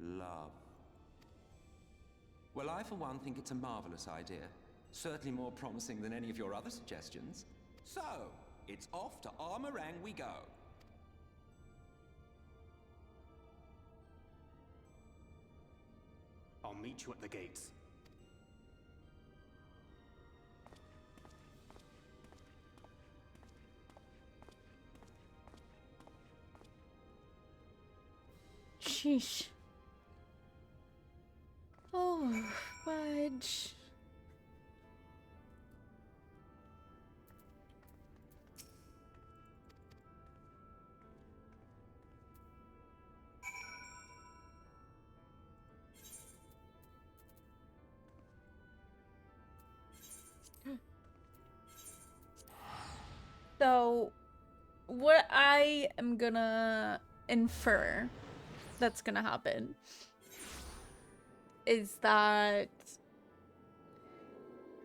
Love. Well, I for one think it's a marvelous idea. Certainly more promising than any of your other suggestions. So, it's off to Armorang we go. I'll meet you at the gates. Sheesh. Oh, fudge. So, what I am gonna infer that's gonna happen is that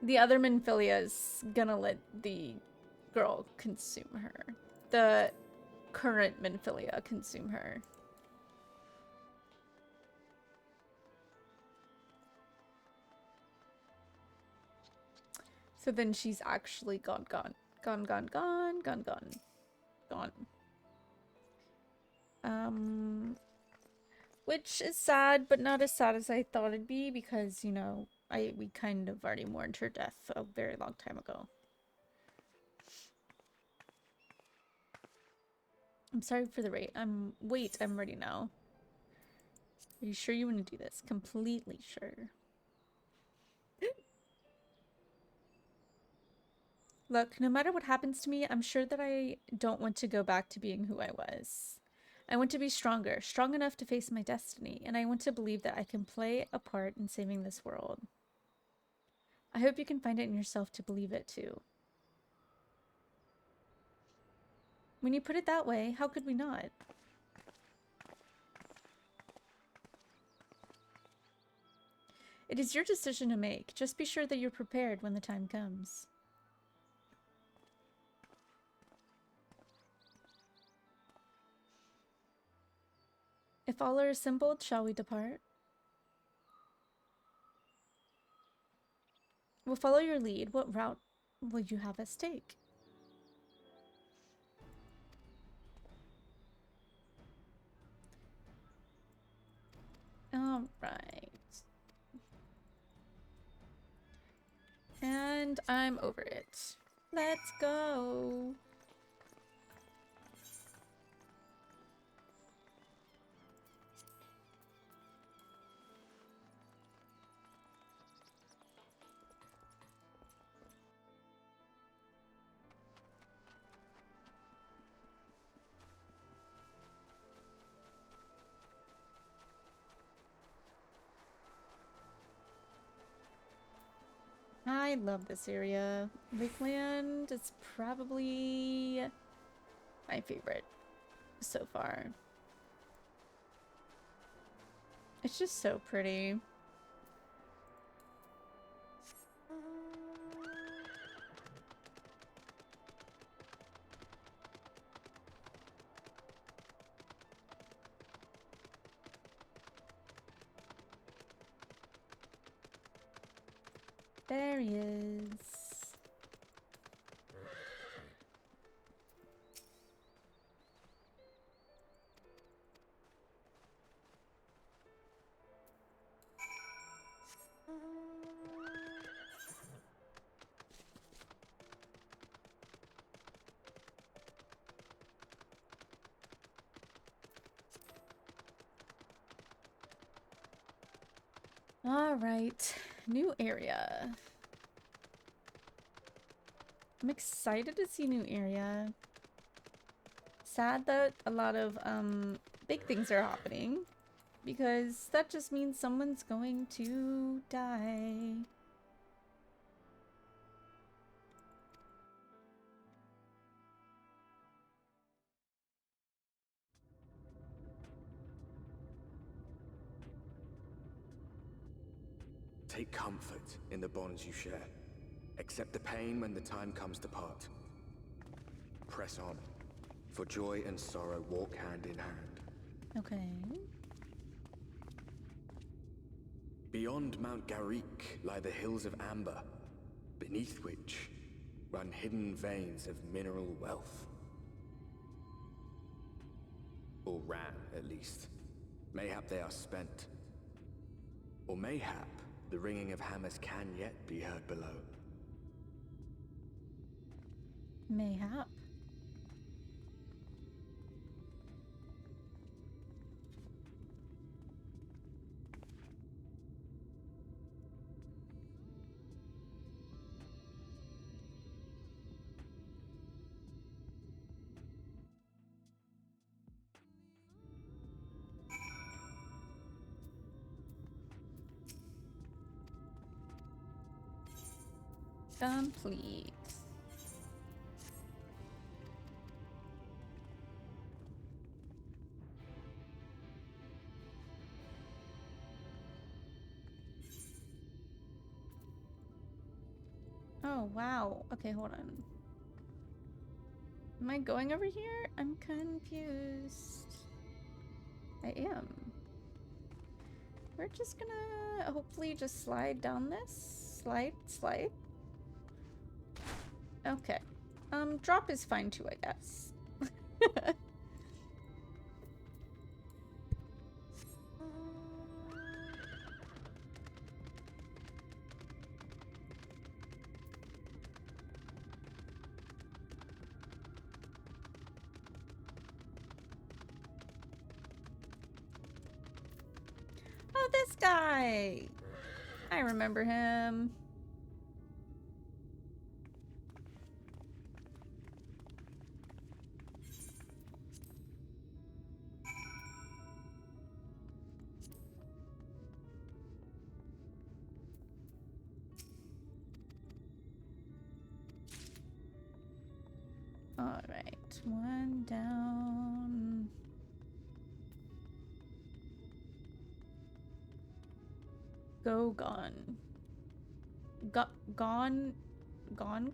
the other Minfilia is gonna let the girl consume her. The current Minfilia consume her. So then she's actually gone. Which is sad, but not as sad as I thought it'd be because, you know, we kind of already mourned her death a very long time ago. I'm sorry for the wait. I'm ready now. Are you sure you want to do this? Completely sure. Look, no matter what happens to me, I'm sure that I don't want to go back to being who I was. I want to be stronger, strong enough to face my destiny, and I want to believe that I can play a part in saving this world. I hope you can find it in yourself to believe it too. When you put it that way, how could we not? It is your decision to make. Just be sure that you're prepared when the time comes. If all are assembled, shall we depart? We'll follow your lead. What route will you have us take? All right. And I'm over it. Let's go. I love this area. Lakeland is probably my favorite so far. It's just so pretty. There he is. All right, new area. I'm excited to see new area. Sad that a lot of big things are happening because that just means someone's going to die. Take comfort in the bonds you share. Accept the pain when the time comes to part. Press on, for joy and sorrow walk hand in hand. Okay. Beyond Mount Garrick lie the hills of Amber, beneath which run hidden veins of mineral wealth. Or ran, at least. Mayhap they are spent. Or mayhap the ringing of hammers can yet be heard below. Mayhap. Complete. Oh, wow. Okay, hold on. Am I going over here? I'm confused. I am. We're just gonna hopefully just slide down this. Slide, slide. Okay. Drop is fine too, I guess. Oh, this guy! I remember him. Alright, one down. Go gone. Gone? Gone?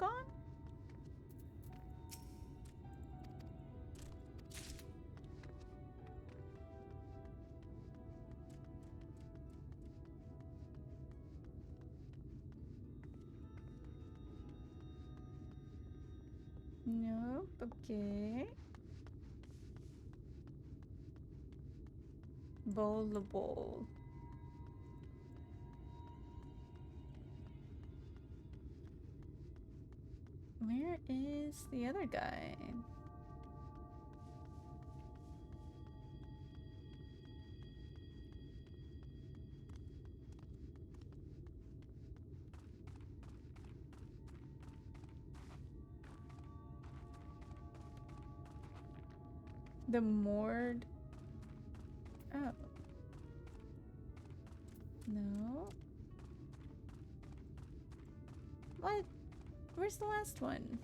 Nope, okay. Bowlable. Where is the other guy? The moored. Oh. No. What? Where's the last one?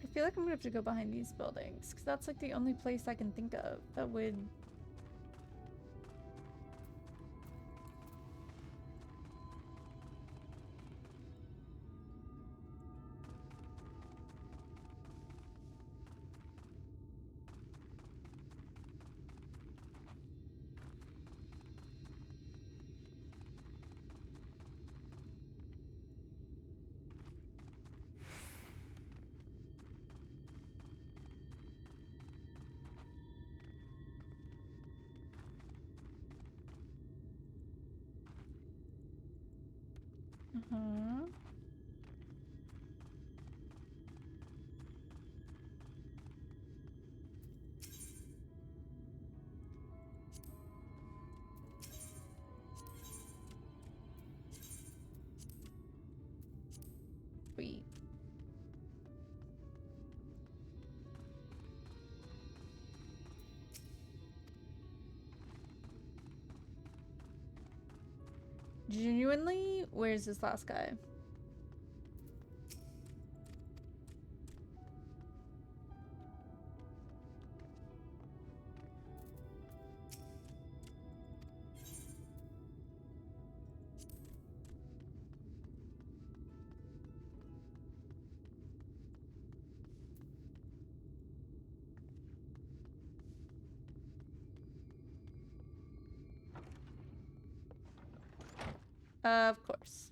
I feel like I'm gonna have to go behind these buildings, because that's like the only place I can think of that would... Uh-huh. Sweet. Genuinely, where's this last guy? Of course.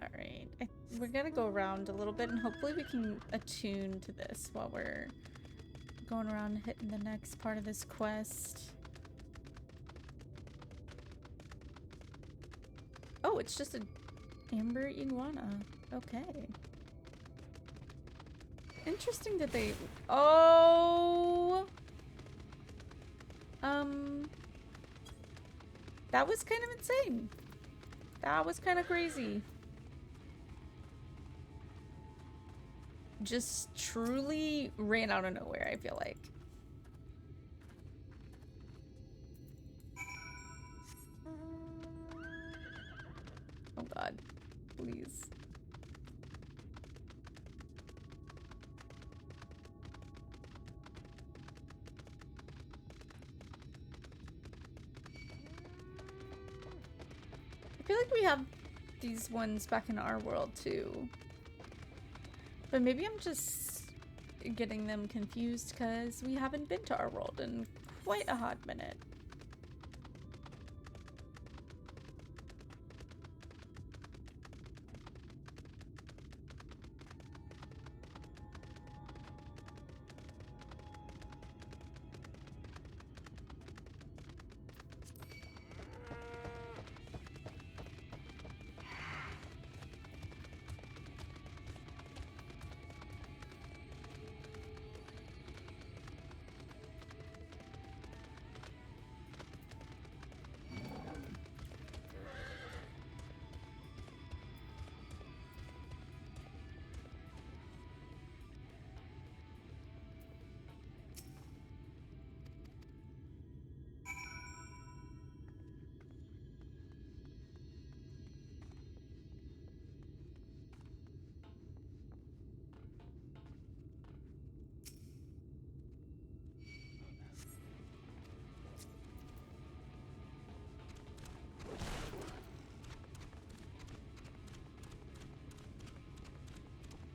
Alright, we're gonna go around a little bit and hopefully we can attune to this while we're going around hitting the next part of this quest. Oh, it's just an amber iguana. Okay. Interesting that they... Oh! That was kind of insane. That was kind of crazy. Just truly ran out of nowhere, I feel like. Oh god, please. I feel like we have these ones back in our world too. But maybe I'm just getting them confused because we haven't been to our world in quite a hot minute.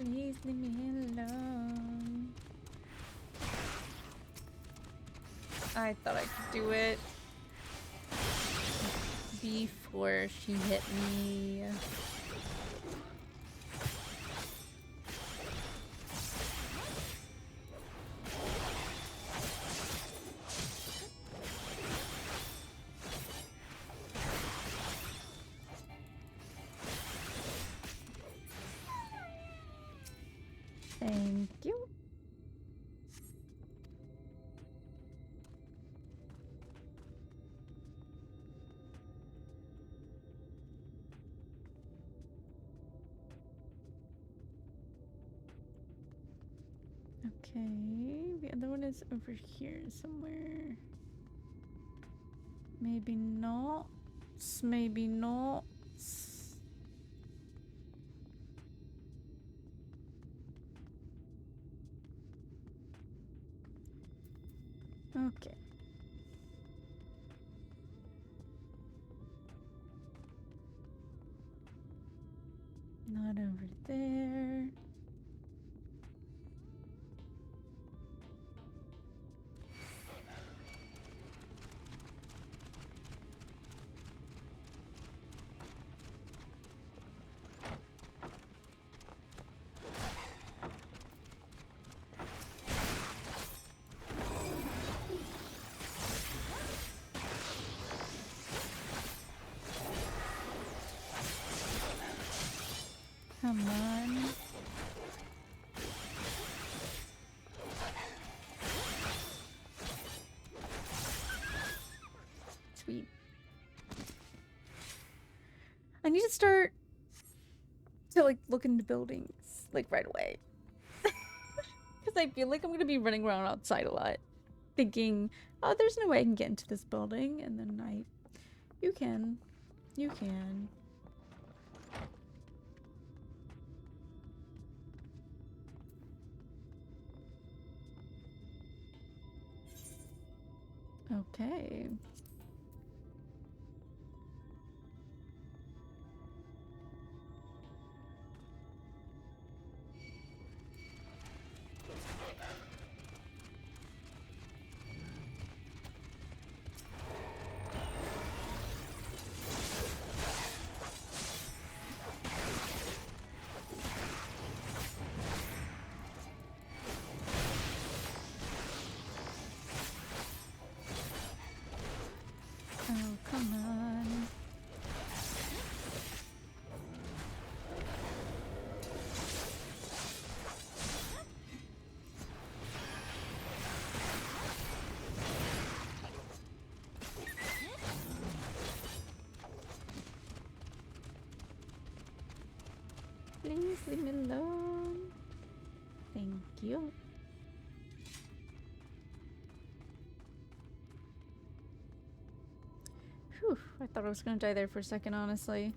Please leave me alone. I thought I could do it before she hit me. Thank you. Okay, the other one is over here somewhere. Maybe not. Maybe not. Okay. Not over there. come on. Sweet. I need to start to like look into buildings like right away. Because I feel like I'm gonna be running around outside a lot, thinking, oh, there's no way I can get into this building, and then you can. Okay. Oh, come on. Please leave me alone. Thank you. Whew, I thought I was gonna die there for a second, honestly.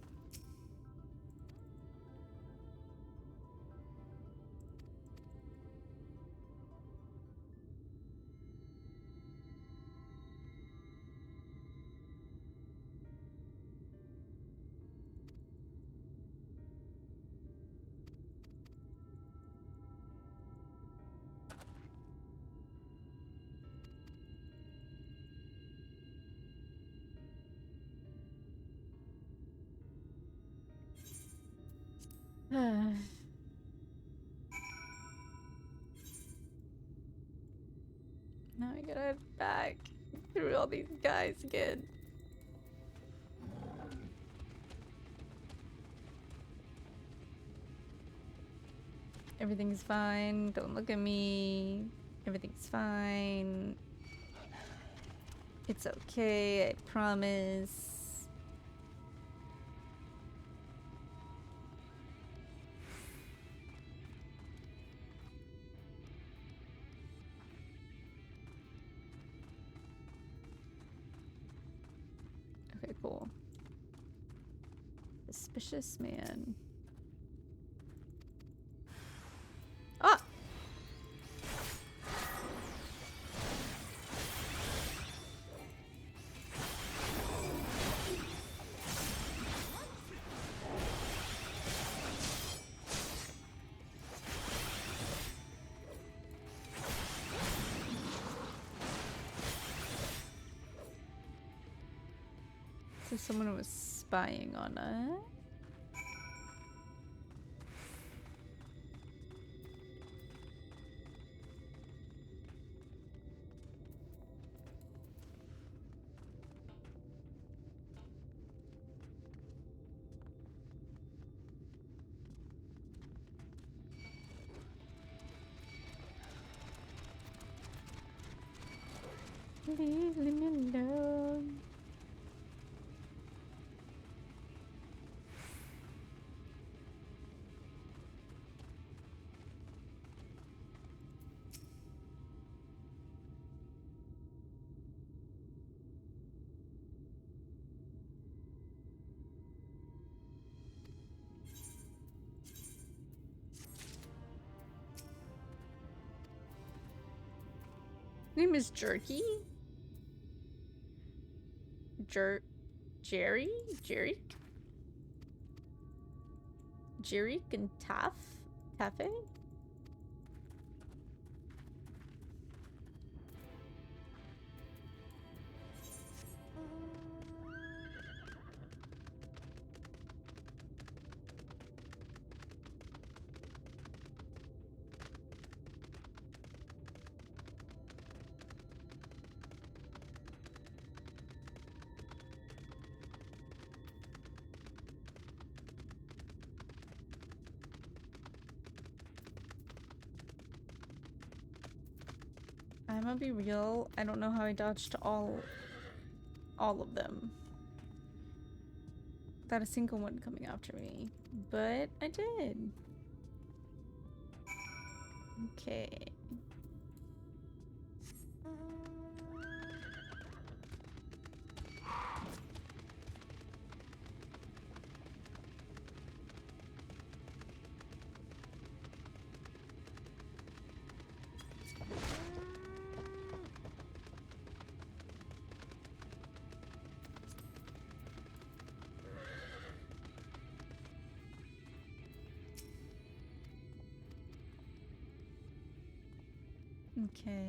Now I gotta head back through all these guys again. Everything's fine. Don't look at me. Everything's fine. It's okay, I promise. Okay, cool. Suspicious man. Ah! So someone was spying on us. Please leave me alone. Name is Jerky? Jerry? Jerry and Tafe? I'm gonna be real. I don't know how I dodged all of them. Without a single one coming after me. But I did. Okay. Okay.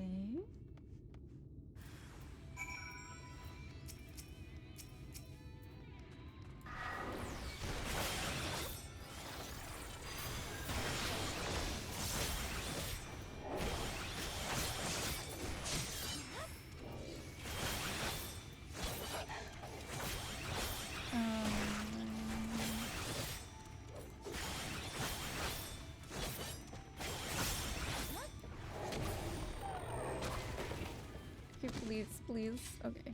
Please, please. Okay.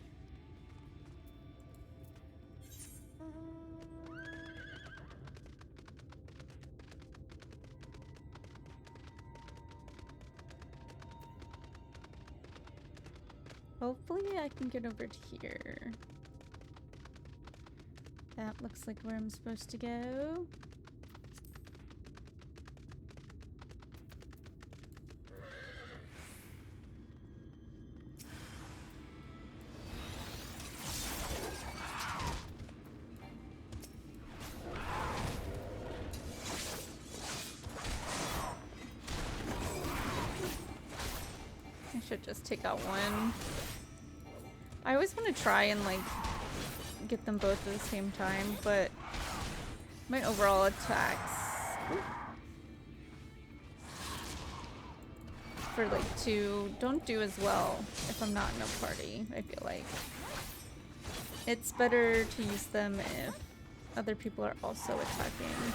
Hopefully I can get over to here. That looks like where I'm supposed to go. Should just take out one. I always want to try and like get them both at the same time, but my overall attacks for like 2 don't do as well if I'm not in a party. I feel like it's better to use them if other people are also attacking.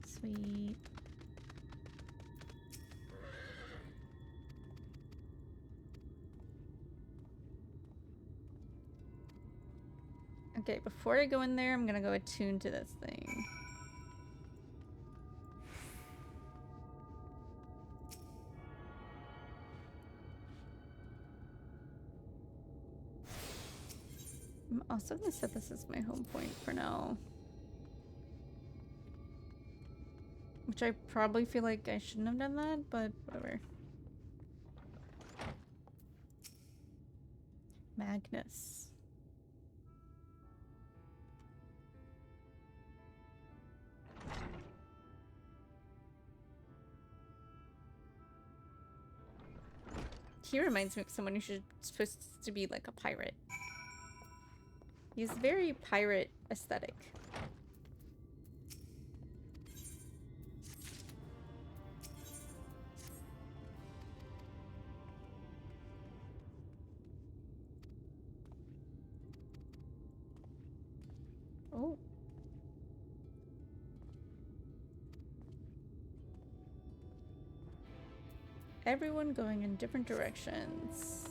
Sweet. Okay, before I go in there, I'm gonna go attune to this thing. I'm also gonna set this as my home point for now. Which I probably feel like I shouldn't have done that, but whatever. Magnus. He reminds me of someone who should supposed to be like a pirate. He's very pirate aesthetic. Oh. Everyone going in different directions.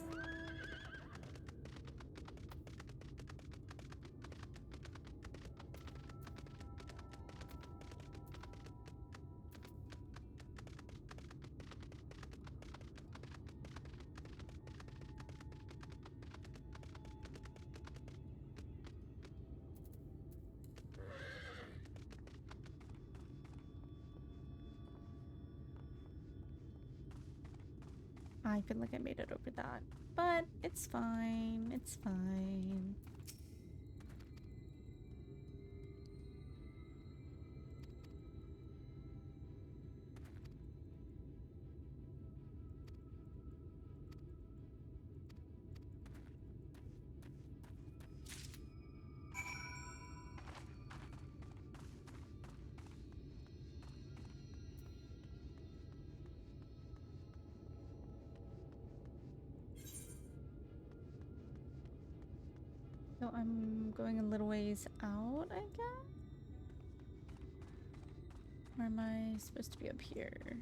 I feel like I made it over that, but it's fine. It's fine. So I'm going a little ways out, I guess? Or am I supposed to be up here?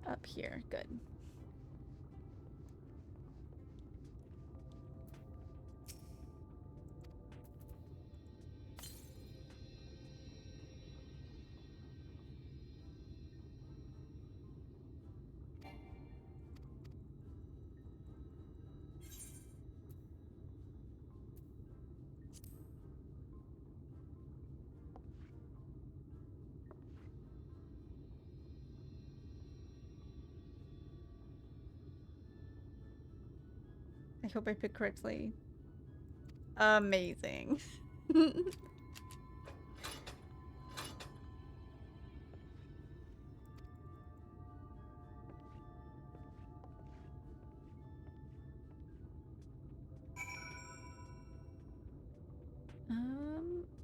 Up here, good. I hope I picked correctly. Amazing.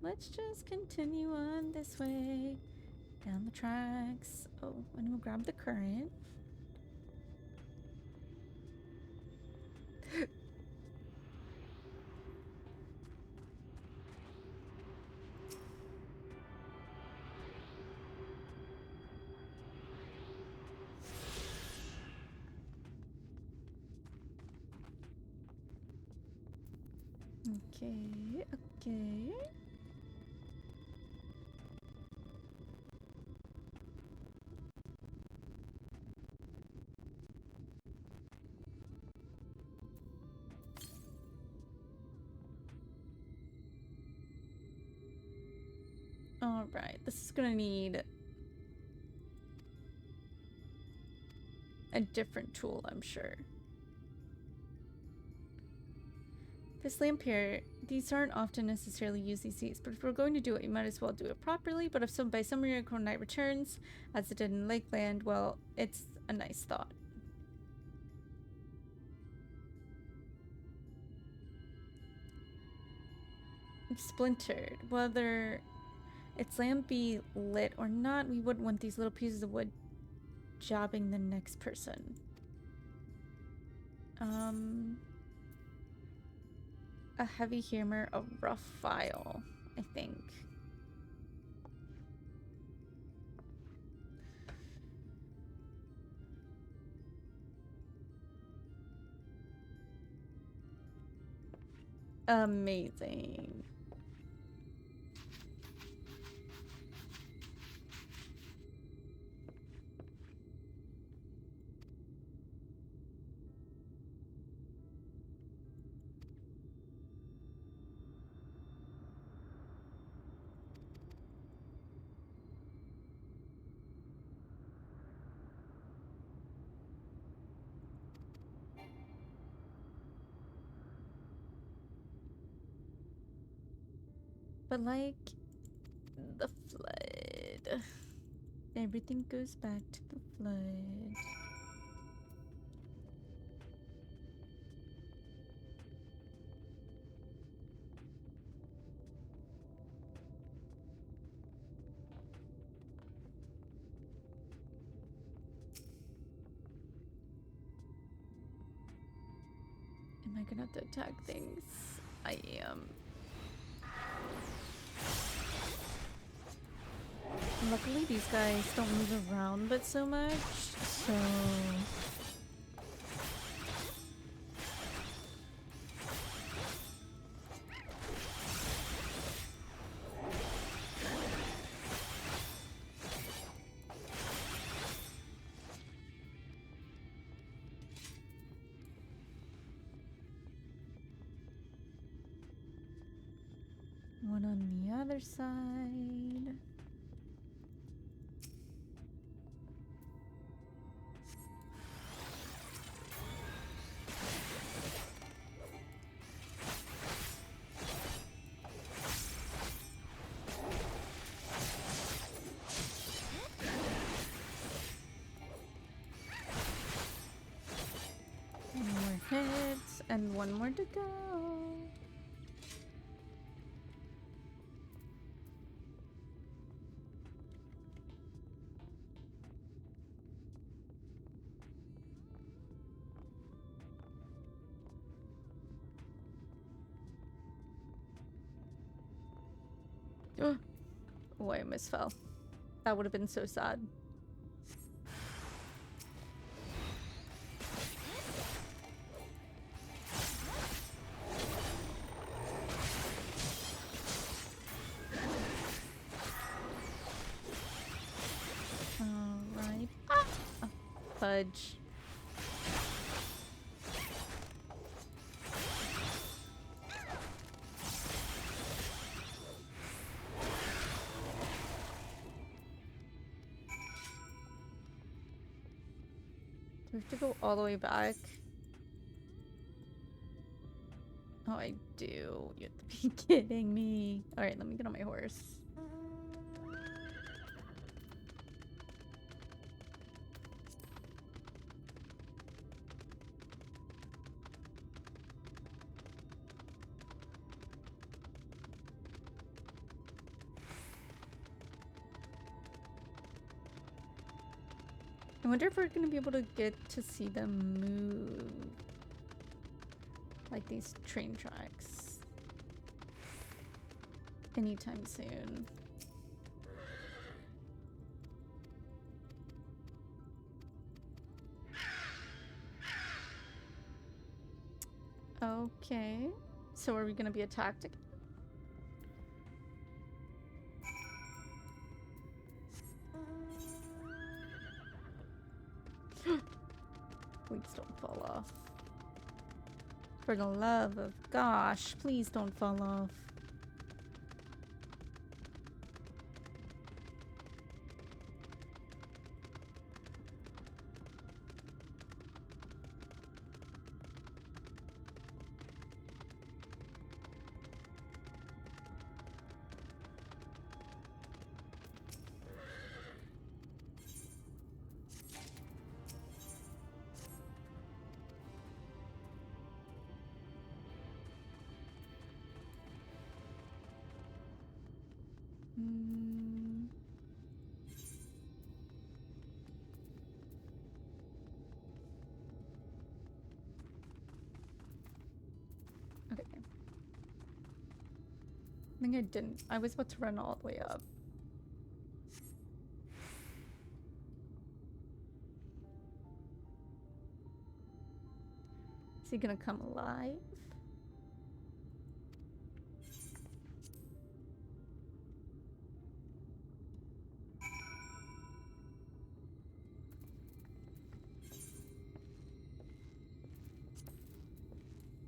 Let's just continue on this way. Down the tracks. Oh, and we'll grab the current. Okay, okay. All right, this is gonna need a different tool, I'm sure. This lamp here, these aren't often necessarily used these days, but if we're going to do it, you might as well do it properly. But if by some miracle night returns, as it did in Lakeland, well, it's a nice thought. It's splintered. Whether its lamp be lit or not, we wouldn't want these little pieces of wood jobbing the next person. A heavy hammer, a rough file, I think. Amazing. But like the flood, everything goes back to the flood. Am I gonna have to attack things? I am. Luckily, these guys don't move around but so much, so... One on the other side. More hits, and one more to go. Oh, I misfell. That would have been so sad. Alright. Ah! Oh, fudge. Do we have to go all the way back? Oh, I do. You have to be kidding me. Alright, let me get on my horse. I wonder if we're gonna be able to get to see them move. Like these train tracks. Anytime soon. Okay. So are we gonna be attacked again? Please don't fall off. For the love of gosh, please don't fall off. Okay. I think I didn't. I was about to run all the way up. Is he gonna come alive?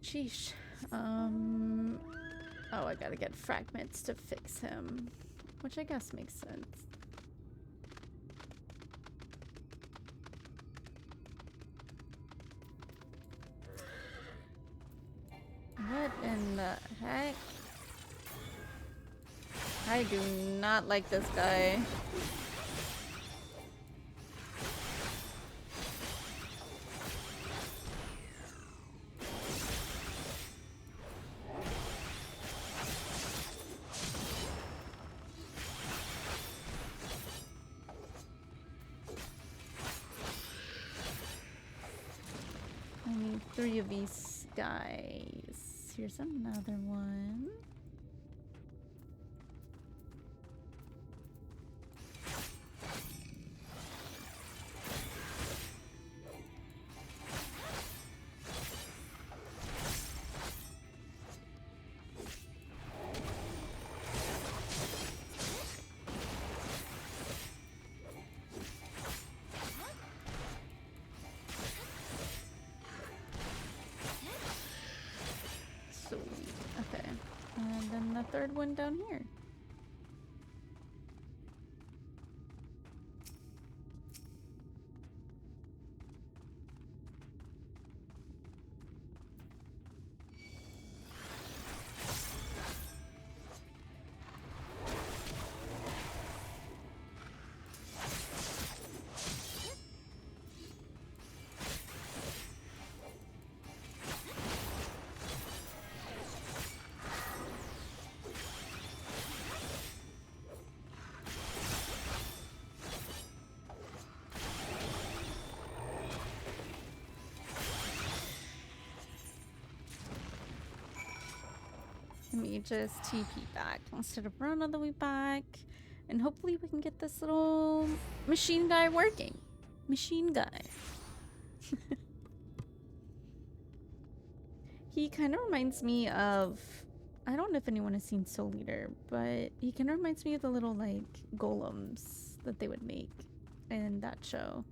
Sheesh. Oh, I gotta get fragments to fix him. Which I guess makes sense. What in the heck? I do not like this guy. I need 3 of these guys. Here's another one. Third one down here. Let me just TP back instead of run all the way back. And hopefully we can get this little machine guy working. Machine guy. He kind of reminds me of... I don't know if anyone has seen Soul Eater, but he kind of reminds me of the little, like, golems that they would make in that show.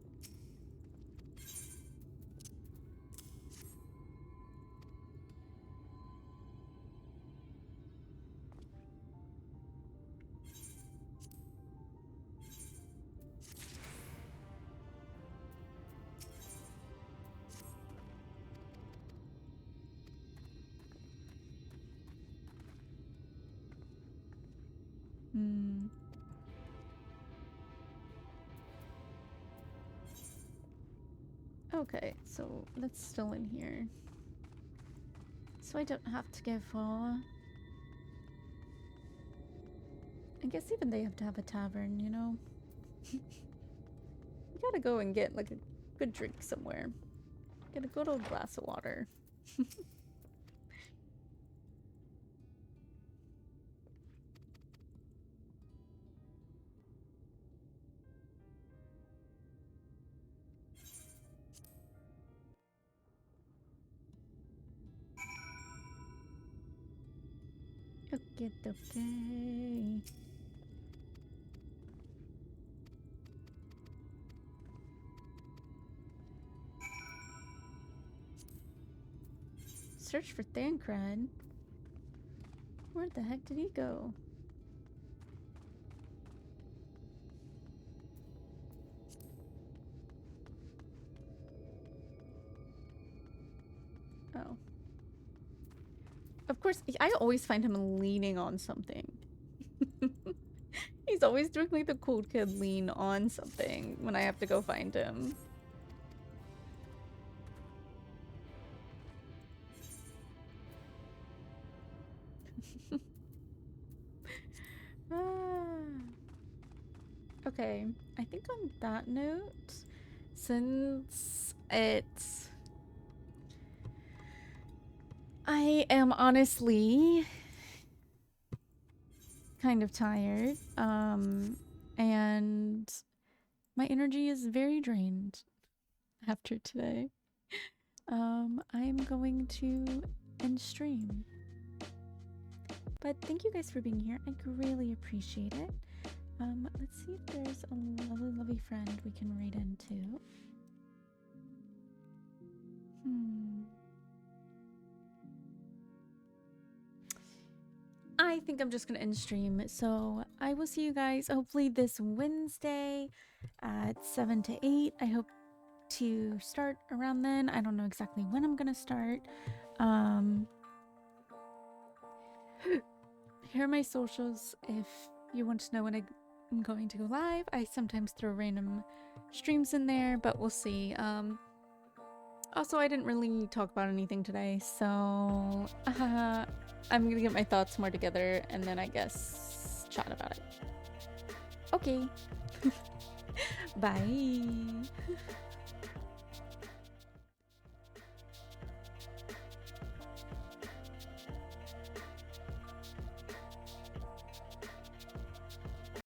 Okay, so that's still in here. So I don't have to go far. I guess even they have to have a tavern, you know? You gotta go and get like a good drink somewhere. Get a good old glass of water. Okay. Search for Thancred. Where the heck did he go? Oh. Of course, I always find him leaning on something. He's always doing like the cool kid lean on something when I have to go find him. Okay, I think on that note, since I am honestly kind of tired, and my energy is very drained after today. I'm going to end stream. But thank you guys for being here. I really appreciate it. Let's see if there's a lovely friend we can read into. I think I'm just gonna end stream. So I will see you guys hopefully this Wednesday at 7 to 8. I hope to start around then. I don't know exactly when I'm gonna start. Here are my socials if you want to know when I'm going to go live. I sometimes throw random streams in there, but we'll see. Also, I didn't really talk about anything today, so I'm gonna get my thoughts more together and then I guess chat about it. Okay. Bye.